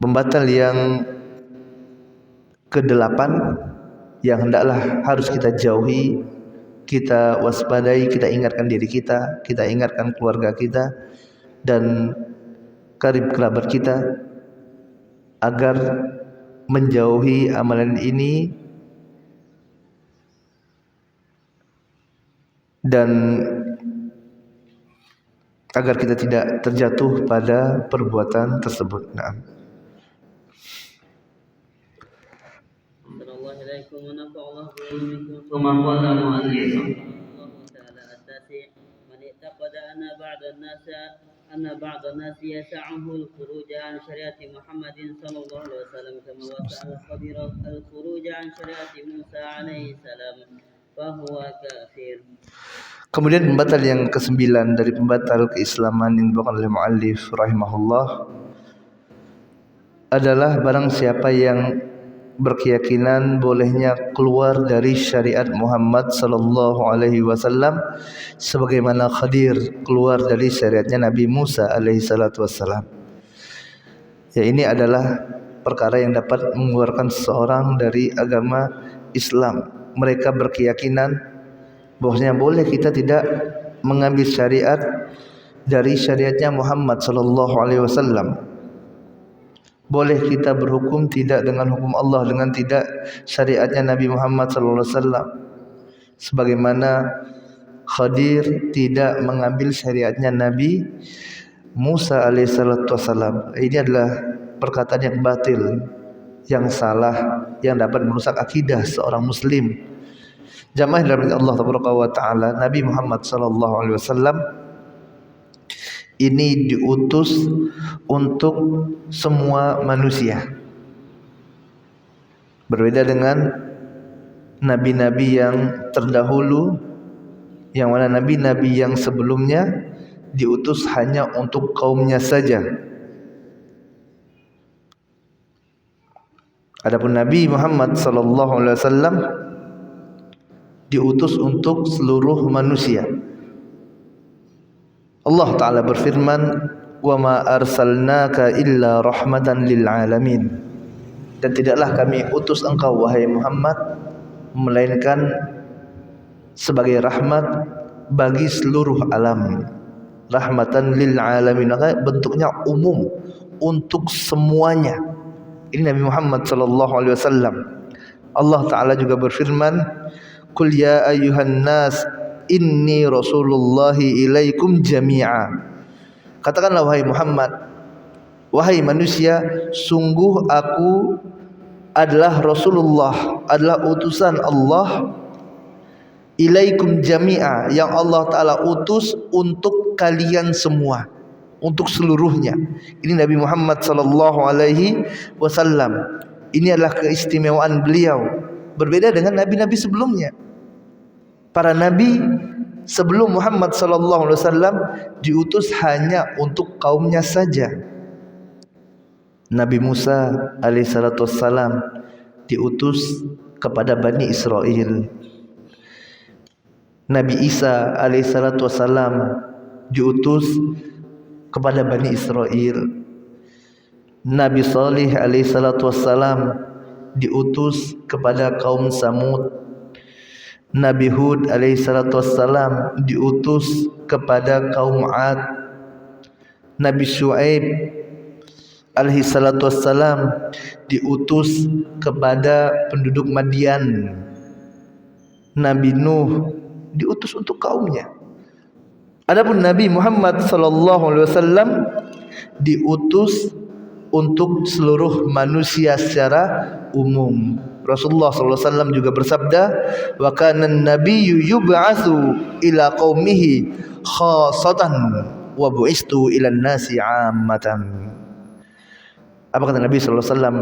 pembatal yang ke-8 yang hendaklah harus kita jauhi, kita waspadai, kita ingatkan diri kita, kita ingatkan keluarga kita dan karib kerabat kita agar menjauhi amalan ini dan agar kita tidak terjatuh pada perbuatan tersebut. Nah. ثم قال المؤلف الله تعالى التاسع من اعتقد أن بعض الناس أن بعض الناس يسعه الخروج عن شريعة محمد صلى الله عليه وسلم كما وسع الخضر الخروج عن شريعة موسى عليه السلام فهو كافر. Kemudian pembatal yang ke-9 dari pembatal keislaman yang dibawakan oleh muallif rahimahullah adalah barang siapa yang berkeyakinan bolehnya keluar dari syariat Muhammad sallallahu alaihi wasallam sebagaimana Khadir keluar dari syariatnya Nabi Musa alaihi salatu wasallam. Ya, ini adalah perkara yang dapat mengeluarkan seseorang dari agama Islam. Mereka berkeyakinan bahwasanya boleh kita tidak mengambil syariat dari syariatnya Muhammad sallallahu alaihi wasallam. Boleh kita berhukum tidak dengan hukum Allah, dengan tidak syariatnya Nabi Muhammad sallallahu alaihi wasallam. Sebagaimana Khadir tidak mengambil syariatnya Nabi Musa alaihi salatu wasallam. Ini adalah perkataan yang batil, yang salah, yang dapat merusak akidah seorang muslim. Jamaah dalam Allah Taala, Nabi Muhammad sallallahu alaihi wasallam ini diutus untuk semua manusia. Berbeda dengan nabi-nabi yang terdahulu, yang mana nabi-nabi yang sebelumnya diutus hanya untuk kaumnya saja. Adapun Nabi Muhammad sallallahu alaihi wasallam diutus untuk seluruh manusia. Allah Ta'ala berfirman, "Wa ma arsalnaka illa rahmatan lil alamin." Dan tidaklah kami utus engkau wahai Muhammad melainkan sebagai rahmat bagi seluruh alam. Rahmatan lil alamin, bentuknya umum untuk semuanya. Ini Nabi Muhammad sallallahu alaihi wasallam. Allah Ta'ala juga berfirman, "Qul ya ayyuhan nas inni rasulullahi ilaikum jami'a." Katakanlah wahai Muhammad, wahai manusia, sungguh aku adalah Rasulullah, adalah utusan Allah, ilaikum jami'a, yang Allah Ta'ala utus untuk kalian semua, untuk seluruhnya. Ini Nabi Muhammad sallallahu alaihi wasallam. Ini adalah keistimewaan beliau, berbeda dengan nabi-nabi sebelumnya. Para nabi sebelum Muhammad sallallahu alaihi wasallam diutus hanya untuk kaumnya saja. Nabi Musa alaihi salatu wassalam diutus kepada Bani Israel. Nabi Isa alaihi salatu wassalam diutus kepada Bani Israel. Nabi Salih alaihi salatu wassalam diutus kepada kaum Samud. Nabi Hud alaihi salatu wassalam diutus kepada kaum Ad. Nabi Syuaib alaihi salatu wassalam diutus kepada penduduk Madian. Nabi Nuh diutus untuk kaumnya. Adapun Nabi Muhammad sallallahu alaihi wasallam diutus untuk seluruh manusia secara umum. Rasulullah sallallahu alaihi wasallam juga bersabda, "Wa kana an-nabiyyu yub'atsu ila qaumihi khassatan wa bu'istu ila an-nasi 'ammatan." Apa kata Nabi sallallahu alaihi wasallam?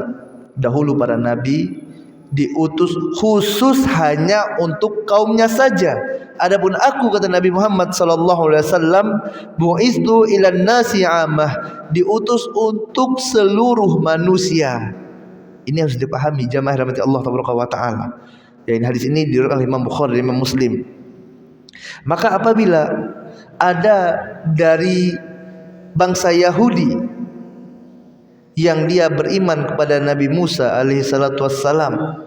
Dahulu para nabi diutus khusus hanya untuk kaumnya saja. Adapun aku, kata Nabi Muhammad sallallahu alaihi wasallam, bu'istu ilan nasi 'ammah, diutus untuk seluruh manusia. Ini harus dipahami jamaah rahmati Allah taala. Ya, ini hadis ini diriwayatkan oleh Imam Bukhari dan Imam Muslim. Maka apabila ada dari bangsa Yahudi yang dia beriman kepada Nabi Musa alaihi salatu wassalam,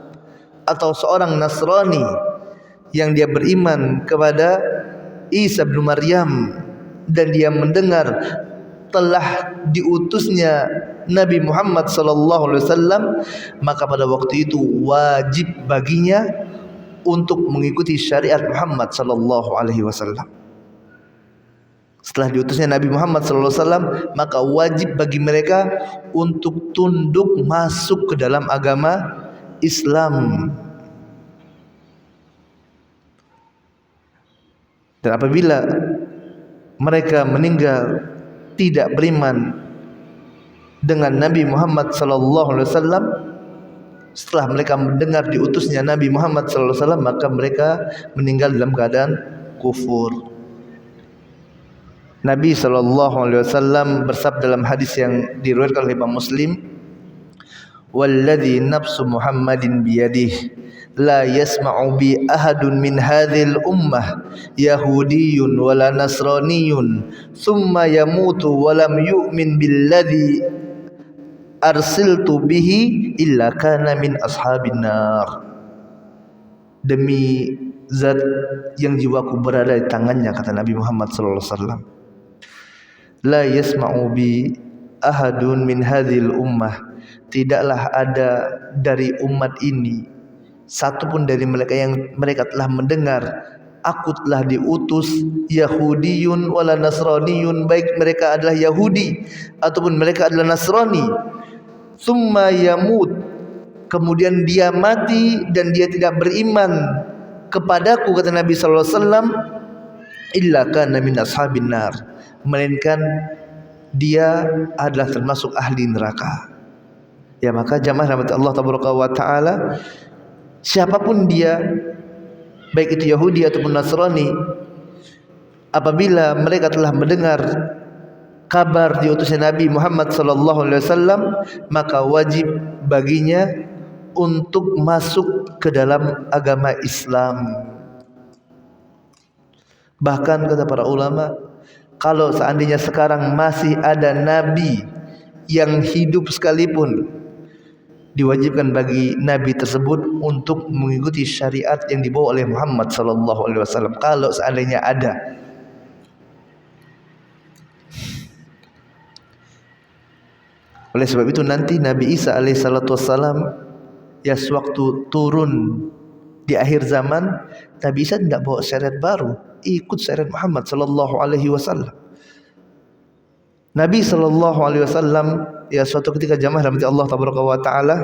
atau seorang Nasrani yang dia beriman kepada Isa bin Maryam, dan dia mendengar telah diutusnya Nabi Muhammad sallallahu alaihi wasallam, maka pada waktu itu wajib baginya untuk mengikuti syariat Muhammad sallallahu alaihi wasallam. Setelah diutusnya Nabi Muhammad sallallahu alaihi wasallam, maka wajib bagi mereka untuk tunduk masuk ke dalam agama Islam. Dan apabila mereka meninggal tidak beriman dengan Nabi Muhammad sallallahu alaihi wasallam, setelah mereka mendengar diutusnya Nabi Muhammad sallallahu alaihi wasallam, maka mereka meninggal dalam keadaan kufur. Nabi sallallahu alaihi wasallam bersabda dalam hadis yang diriwayatkan oleh Imam Muslim, "Walladzi nafsu Muhammadin biyadihi la yasma'u bi ahadun min hadhil ummah yahudiyyun wala nasraniyyun thumma yamutu wa lam yu'min billadzi arsiltu bihi illa kana min ashabin nar." Demi zat yang jiwaku berada di tangannya, kata Nabi Muhammad sallallahu alaihi wasallam, la yasma'u bi ahadun min hadhil ummah, tidaklah ada dari umat ini satu pun dari mereka yang mereka telah mendengar aku telah diutus Yahudiyun wala Nasraniyun, baik mereka adalah Yahudi ataupun mereka adalah Nasrani, summa yamut, kemudian dia mati dan dia tidak beriman kepadaku, kata Nabi sallallahu alaihi wasallam, illa kana min ashabin nar, melainkan dia adalah termasuk ahli neraka. Ya, maka jamaah rahmat Allah tabaraka wa taala, siapapun dia, baik itu Yahudi ataupun Nasrani, apabila mereka telah mendengar kabar diutusnya Nabi Muhammad sallallahu alaihi wasallam, maka wajib baginya untuk masuk ke dalam agama Islam. Bahkan kata para ulama, kalau seandainya sekarang masih ada nabi yang hidup sekalipun, diwajibkan bagi nabi tersebut untuk mengikuti syariat yang dibawa oleh Muhammad sallallahu alaihi wasallam, kalau seandainya ada. Oleh sebab itu nanti Nabi Isa alaihi salatu wassalam, ya sewaktu turun di akhir zaman, Nabi Isa tidak bawa syariat baru, ikut syariat Muhammad sallallahu alaihi wasallam. Nabi sallallahu alaihi wasallam, ya suatu ketika jamaah rahmati Allah tabaraka wa taala,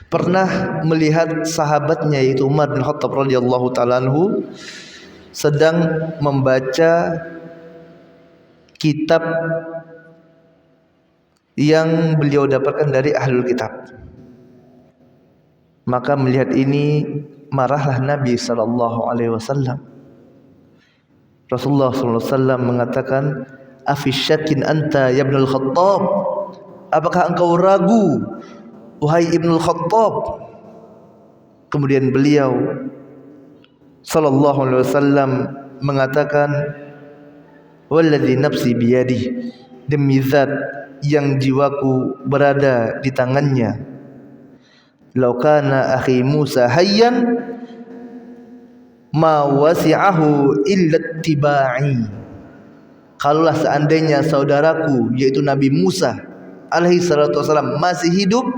pernah melihat sahabatnya yaitu Umar bin Khattab radhiyallahu taala anhu sedang membaca kitab yang beliau dapatkan dari ahlul kitab. Maka melihat ini marahlah Nabi sallallahu alaihi wasallam. Rasulullah sallallahu alaihi wasallam mengatakan, "Afisyakin anta ya Ibnul Khattab?" Apakah engkau ragu wahai Ibnul Khattab? Kemudian beliau sallallahu alaihi wasallam mengatakan, "Walladzi nafsi biyadihi," demi zat yang jiwaku berada di tangannya, "Lau kana akhi Musa hayyan ma wasi'ahu illa ittiba'i." Kalaulah seandainya saudaraku yaitu Nabi Musa alaihi salatu wasallam masih hidup,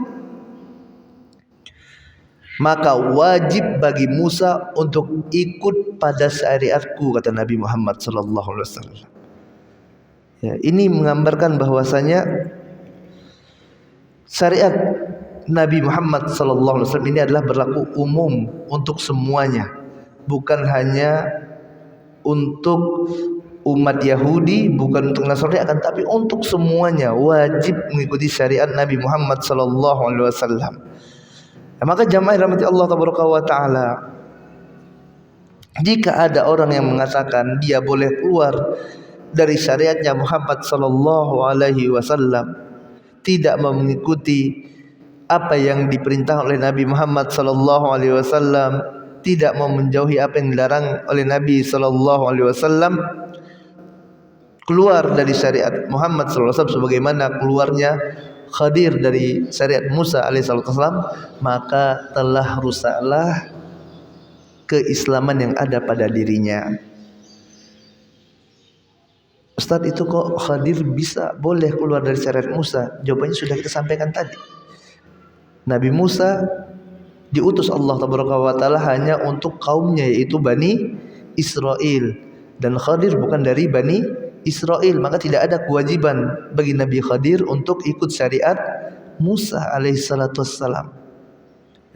maka wajib bagi Musa untuk ikut pada syariatku, kata Nabi Muhammad sallallahu alaihi wasallam. Ya, ini menggambarkan bahwasanya syariat Nabi Muhammad sallallahu alaihi wasallam ini adalah berlaku umum untuk semuanya, bukan hanya untuk umat Yahudi, bukan untuk Nasrani, akan tapi untuk semuanya wajib mengikuti syariat Nabi Muhammad sallallahu alaihi wasallam. Maka jamaah rahmati Allah tabaraka wa taala, jika ada orang yang mengatakan dia boleh keluar dari syariatnya Muhammad sallallahu alaihi wasallam, tidak mengikuti apa yang diperintah oleh Nabi Muhammad sallallahu alaihi wasallam, tidak mau menjauhi apa yang dilarang oleh Nabi sallallahu alaihi wasallam, keluar dari syariat Muhammad sallallahu alaihi wasallam sebagaimana keluarnya Khadir dari syariat Musa alaihi wasallam, maka telah rusaklah keislaman yang ada pada dirinya. Ustaz, itu kok Khadir bisa boleh keluar dari syariat Musa? Jawabannya sudah kita sampaikan tadi. Nabi Musa diutus Allah tabaraka wa taala hanya untuk kaumnya yaitu Bani Israel, dan Khadir bukan dari Bani Israel, maka tidak ada kewajiban bagi Nabi Khadir untuk ikut syariat Musa alaihi salatu wassalam.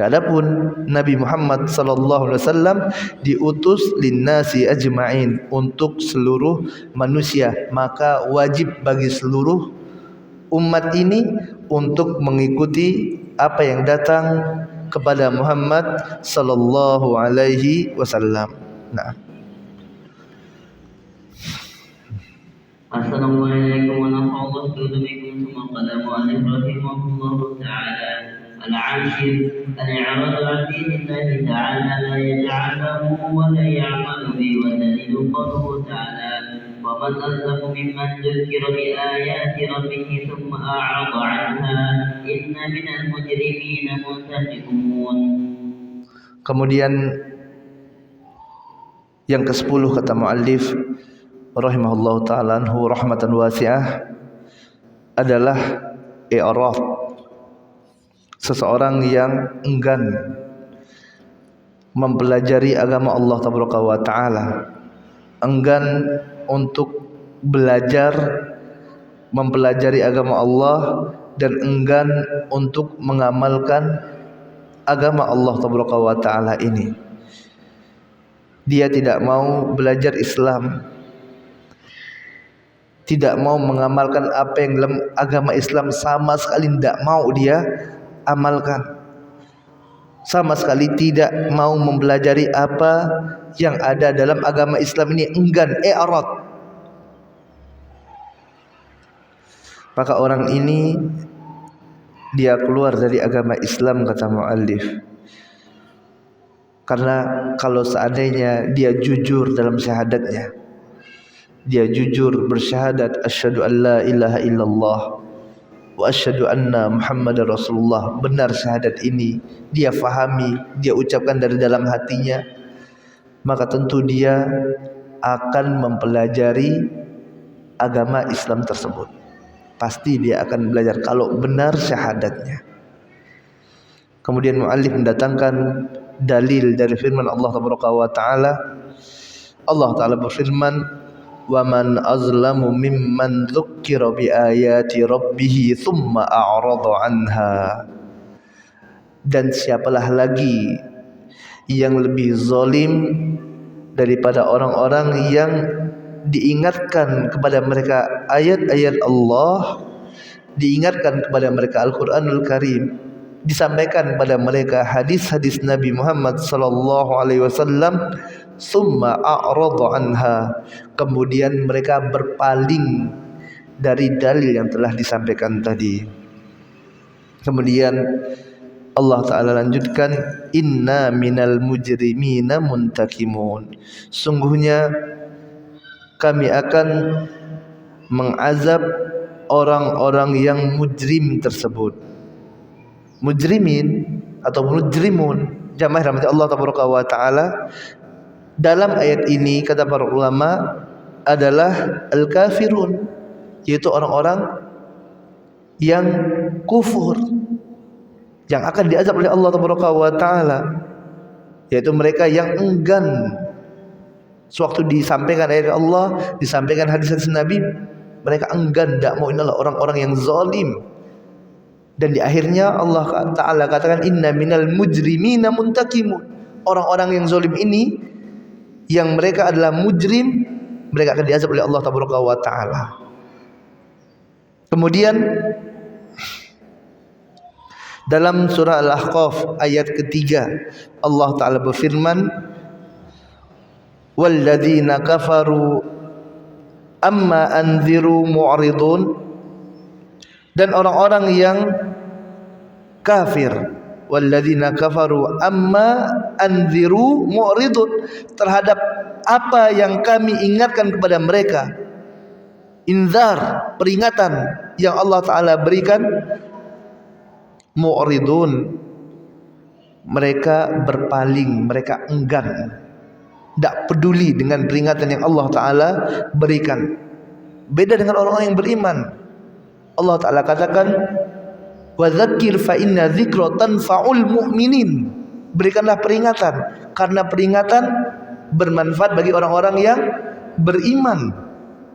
Adapun Nabi Muhammad sallallahu alaihi wasallam diutus linnasi ajma'in, untuk seluruh manusia, maka wajib bagi seluruh umat ini untuk mengikuti apa yang datang kepada Muhammad sallallahu alaihi wasallam. Nah. Assalamualaikum warahmatullahi wabarakatuh. Qala mu'allif rahimahullahu ta'ala al-'ashir al-i'radu 'an dinillahi ta'ala la yaj'aluhu wa la ya'malu bihi wa dalilu qawluhu ta'ala wa man azlamu mimman dhukkira bi ayati rabbih thumma a'rada 'anha inna minal mujrimina muntaqimun. Kemudian yang ke-10 kata muallif rahimahullahu ta'ala anhu rahmatan wasi'ah adalah i'rad, seseorang yang enggan mempelajari agama Allah tabaraka wa ta'ala, enggan untuk belajar mempelajari agama Allah, dan enggan untuk mengamalkan agama Allah tabaraka wa ta'ala ini. Dia tidak mau belajar Islam, tidak mau mengamalkan apa yang dalam agama Islam, sama sekali tidak mau dia amalkan, sama sekali tidak mau mempelajari apa yang ada dalam agama Islam ini, enggan, i'rad. Maka orang ini dia keluar dari agama Islam kata muallif. Karena kalau seandainya dia jujur dalam syahadatnya, dia jujur bersyahadat asyhadu an la ilaha illallah wa asyhadu anna muhammadar rasulullah, benar syahadat ini dia fahami, dia ucapkan dari dalam hatinya, maka tentu dia akan mempelajari agama Islam tersebut. Pasti dia akan belajar kalau benar syahadatnya. Kemudian muallif mendatangkan dalil dari firman Allah tabaraka wa taala. Allah taala berfirman, "Wa man azlamu mimman dzukkira bi ayati rabbih tsumma a'rada anha." Dan siapalah lagi yang lebih zalim daripada orang-orang yang diingatkan kepada mereka ayat-ayat Allah, diingatkan kepada mereka Al-Qur'anul Karim, disampaikan kepada mereka hadis-hadis Nabi Muhammad sallallahu alaihi wasallam, summa a'rada anha, kemudian mereka berpaling dari dalil yang telah disampaikan tadi. Kemudian Allah Ta'ala lanjutkan, inna minal mujrimina muntakimun, sungguhnya kami akan mengazab orang-orang yang mujrim tersebut. Mujrimin atau mujrimun, jamaah rahmati Allah tabaraka wa taala, dalam ayat ini kata para ulama adalah al-kafirun, yaitu orang-orang yang kufur, yang akan diazab oleh Allah tabaraka wa taala, yaitu mereka yang enggan sewaktu disampaikan ayat Allah, disampaikan hadis-hadis Nabi, mereka enggan, tidak mau. Inilah orang-orang yang zalim. Dan di akhirnya Allah Ta'ala katakan, inna minal mujrimina muntakimun, orang-orang yang zalim ini, yang mereka adalah mujrim, mereka akan diazab oleh Allah Ta'ala. Kemudian dalam surah Al-Ahqaf ayat ketiga, Allah Ta'ala berfirman, walladzina kafaru amma anziru mu'ridun, dan orang-orang yang kafir, walladzina kafaru amma anziru mu'ridun, terhadap apa yang kami ingatkan kepada mereka, inzar, peringatan yang Allah Ta'ala berikan, mu'ridun, mereka berpaling, mereka enggan, tidak peduli dengan peringatan yang Allah Ta'ala berikan. Beda dengan orang-orang yang beriman. Allah Ta'ala katakan, wa dzakir fa inna dzikra tanfa'ul mu'minin, berikanlah peringatan, karena peringatan bermanfaat bagi orang-orang yang beriman.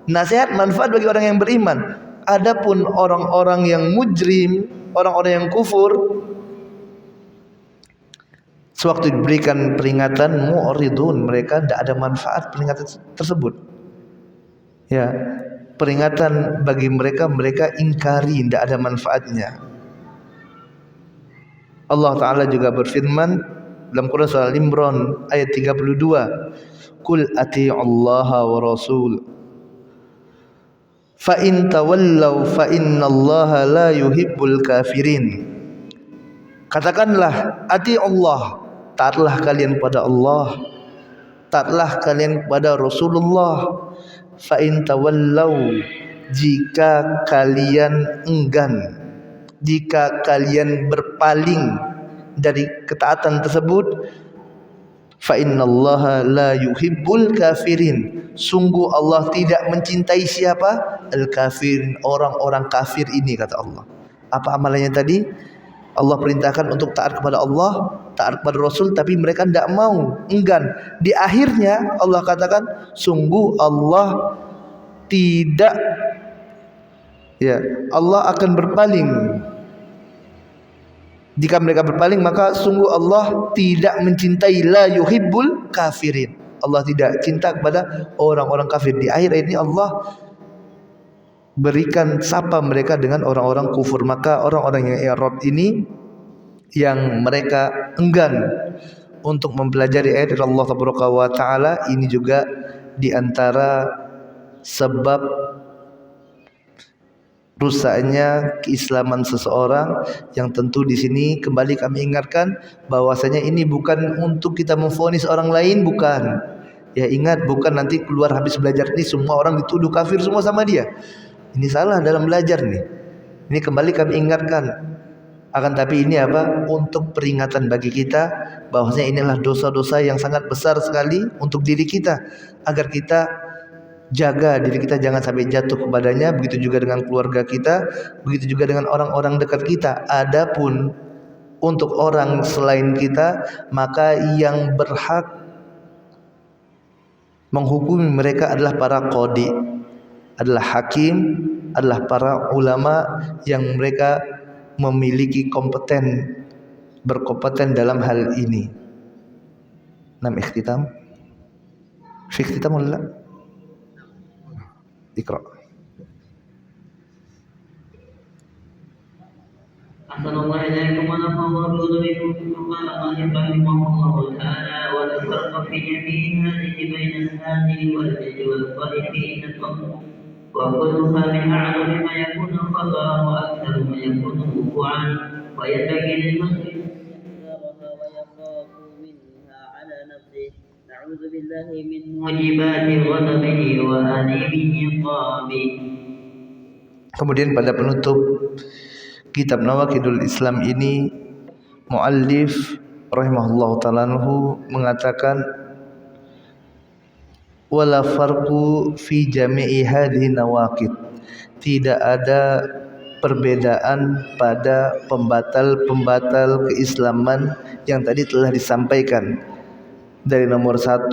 Nasihat manfaat bagi orang yang beriman. Adapun orang-orang yang mujrim, orang-orang yang kufur, Sewaktu diberikan peringatan, mu'ridun, mereka tidak ada manfaat peringatan tersebut. Ya, peringatan bagi mereka, mereka ingkari, tidak ada manfaatnya. Allah Ta'ala juga berfirman dalam Quran surah Al-Imran ayat 32, Qul ati'ullaha wa rasul fa in tawallaw fa innallaha la yuhibbul kafirin. Katakanlah, ati'ullah, taatlah kalian pada Allah, taatlah kalian kepada Rasulullah. Fa in tawallaw, jika kalian enggan, jika kalian berpaling dari ketaatan tersebut, fa innallaha la yuhibbul kafirin, sungguh Allah tidak mencintai siapa? Al-kafirin, orang-orang kafir ini, kata Allah. Apa amalannya tadi? Allah perintahkan untuk taat kepada Allah, taat kepada Rasul, tapi mereka tidak mau, enggan. Di akhirnya Allah katakan, sungguh Allah tidak, ya, Allah akan berpaling. Jika mereka berpaling, maka sungguh Allah tidak mencintai, la yuhibbul kafirin, Allah tidak cinta kepada orang-orang kafir. Di akhir ini Allah berikan sapa mereka dengan orang-orang kufur. Maka orang-orang yang i'rad ini, yang mereka enggan untuk mempelajari ayat Allah Subhanahu wa taala, ini juga diantara sebab rusaknya keislaman seseorang. Yang tentu di sini kembali kami ingatkan bahwasanya ini bukan untuk kita memvonis orang lain, bukan. Ya, ingat, bukan nanti keluar habis belajar ini semua orang dituduh kafir semua sama dia. Ini salah dalam belajar nih. Ini kembali kami ingatkan. Akan tapi ini apa? Untuk peringatan bagi kita bahwasanya inilah dosa-dosa yang sangat besar sekali untuk diri kita, agar kita jaga diri kita jangan sampai jatuh kepadanya. Begitu juga dengan keluarga kita, begitu juga dengan orang-orang dekat kita. Adapun untuk orang selain kita, maka yang berhak menghukumi mereka adalah para qadi, adalah hakim, adalah para ulama yang mereka memiliki berkompeten dalam hal ini. Nam ikhtitam. Fi ikhtitam wala? Iqra. Assalamualaikum warahmatullahi wabarakatuh. Rahimahullah ta'ala wa tafarqa fi jami'i hadhihi baina al-hadhi wal jaddi wal qalifi wa kulluha min a'zami ma yakunu khataran wa aktharu ma yakunu wuqu'an wa yanbaghi lil muslim wa yakhafu minha ala nafsihi. Na'udzu billahi min mujibati ghadabihi wa alihi iqabihi. Kemudian pada penutup kitab Nawaqidul Islam ini, muallif rahimahullahu ta'ala mengatakan, wala farqu fi jami'i hadhihi nawaqid, tidak ada perbedaan pada pembatal-pembatal keislaman yang tadi telah disampaikan, dari nomor 1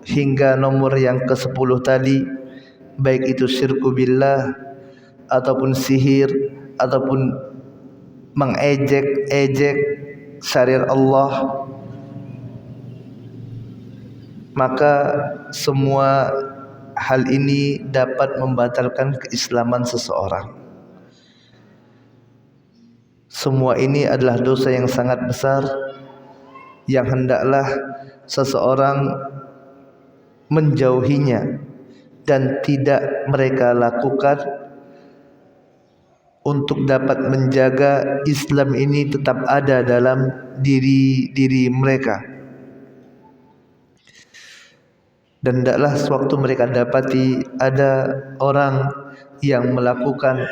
hingga nomor yang ke-10 tadi, baik itu syirku billah ataupun sihir ataupun mengejek syariat Allah. Maka semua hal ini dapat membatalkan keislaman seseorang. Semua ini adalah dosa yang sangat besar, yang hendaklah seseorang menjauhinya dan tidak mereka lakukan untuk dapat menjaga Islam ini tetap ada dalam diri mereka. Dan tidaklah sewaktu mereka dapati ada orang yang melakukan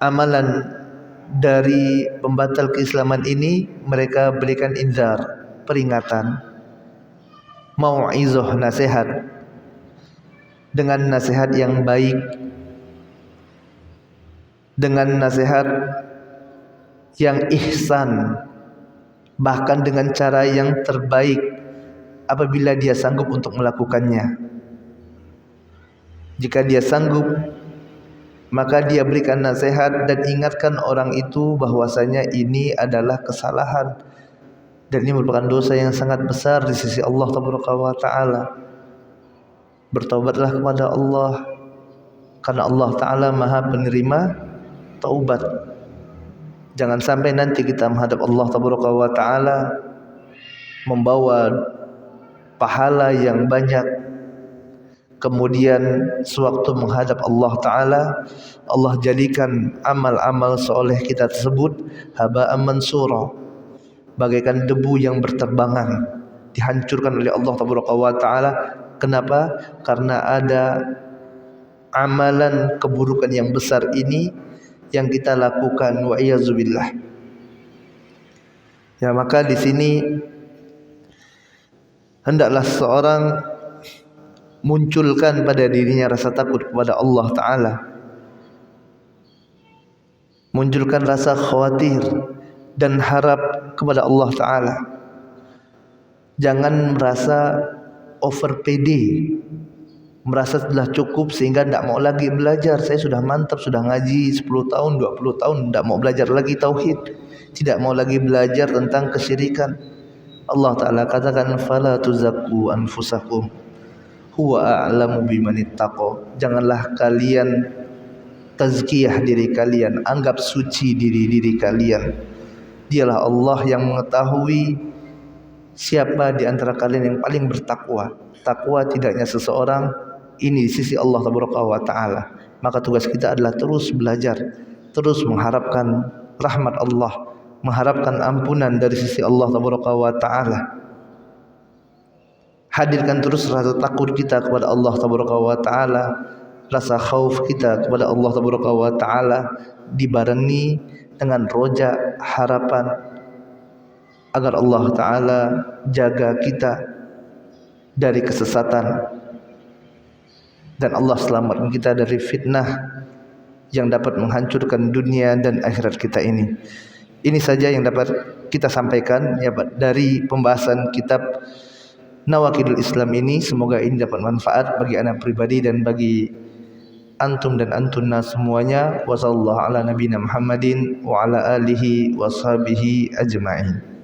amalan dari pembatal keislaman ini, mereka berikan inzar, peringatan, mau'izah, nasihat, dengan nasihat yang baik, dengan nasihat yang ihsan, bahkan dengan cara yang terbaik apabila dia sanggup untuk melakukannya. Jika dia sanggup, maka dia berikan nasihat dan ingatkan orang itu bahwasanya ini adalah kesalahan, dan ini merupakan dosa yang sangat besar di sisi Allah Taala. Bertaubatlah kepada Allah, karena Allah Ta'ala maha penerima taubat. Jangan sampai nanti kita menghadap Allah Ta'ala membawa pahala yang banyak, kemudian sewaktu menghadap Allah Ta'ala, Allah jadikan amal-amal soleh kita tersebut haba'an mansura, bagaikan debu yang berterbangan, dihancurkan oleh Allah Ta'ala. Kenapa? Karena ada amalan keburukan yang besar ini yang kita lakukan, wa iyazubillah. Ya, maka di sini hendaklah seorang munculkan pada dirinya rasa takut kepada Allah Ta'ala, munculkan rasa khawatir dan harap kepada Allah Ta'ala. Jangan merasa over pede, merasa sudah cukup sehingga tidak mau lagi belajar. Saya sudah mantap, sudah ngaji 10 tahun, 20 tahun, tidak mau belajar lagi tauhid, tidak mau lagi belajar tentang kesyirikan. Allah Ta'ala katakan, fala tuzakku anfusakum huwa a'lamu bimanittaqo. Janganlah kalian tazkiyah diri kalian, anggap suci diri kalian. Dialah Allah yang mengetahui siapa di antara kalian yang paling bertakwa. Takwa tidaknya seseorang ini di sisi Allah Ta'ala. Maka tugas kita adalah terus belajar, terus mengharapkan rahmat Allah, mengharapkan ampunan dari sisi Allah Ta'ala. Hadirkan terus rasa takut kita kepada Allah Ta'ala, rasa khauf kita kepada Allah Ta'ala, dibarengi dengan roja harapan agar Allah Ta'ala jaga kita dari kesesatan dan Allah selamatkan kita dari fitnah yang dapat menghancurkan dunia dan akhirat kita ini. Ini saja yang dapat kita sampaikan ya dari pembahasan kitab Nawaqidul Islam ini. Semoga ini dapat manfaat bagi anak pribadi dan bagi antum dan antuna semuanya. Wassallallahu ala nabiyina Muhammadin wa ala alihi washabihi ajma'in.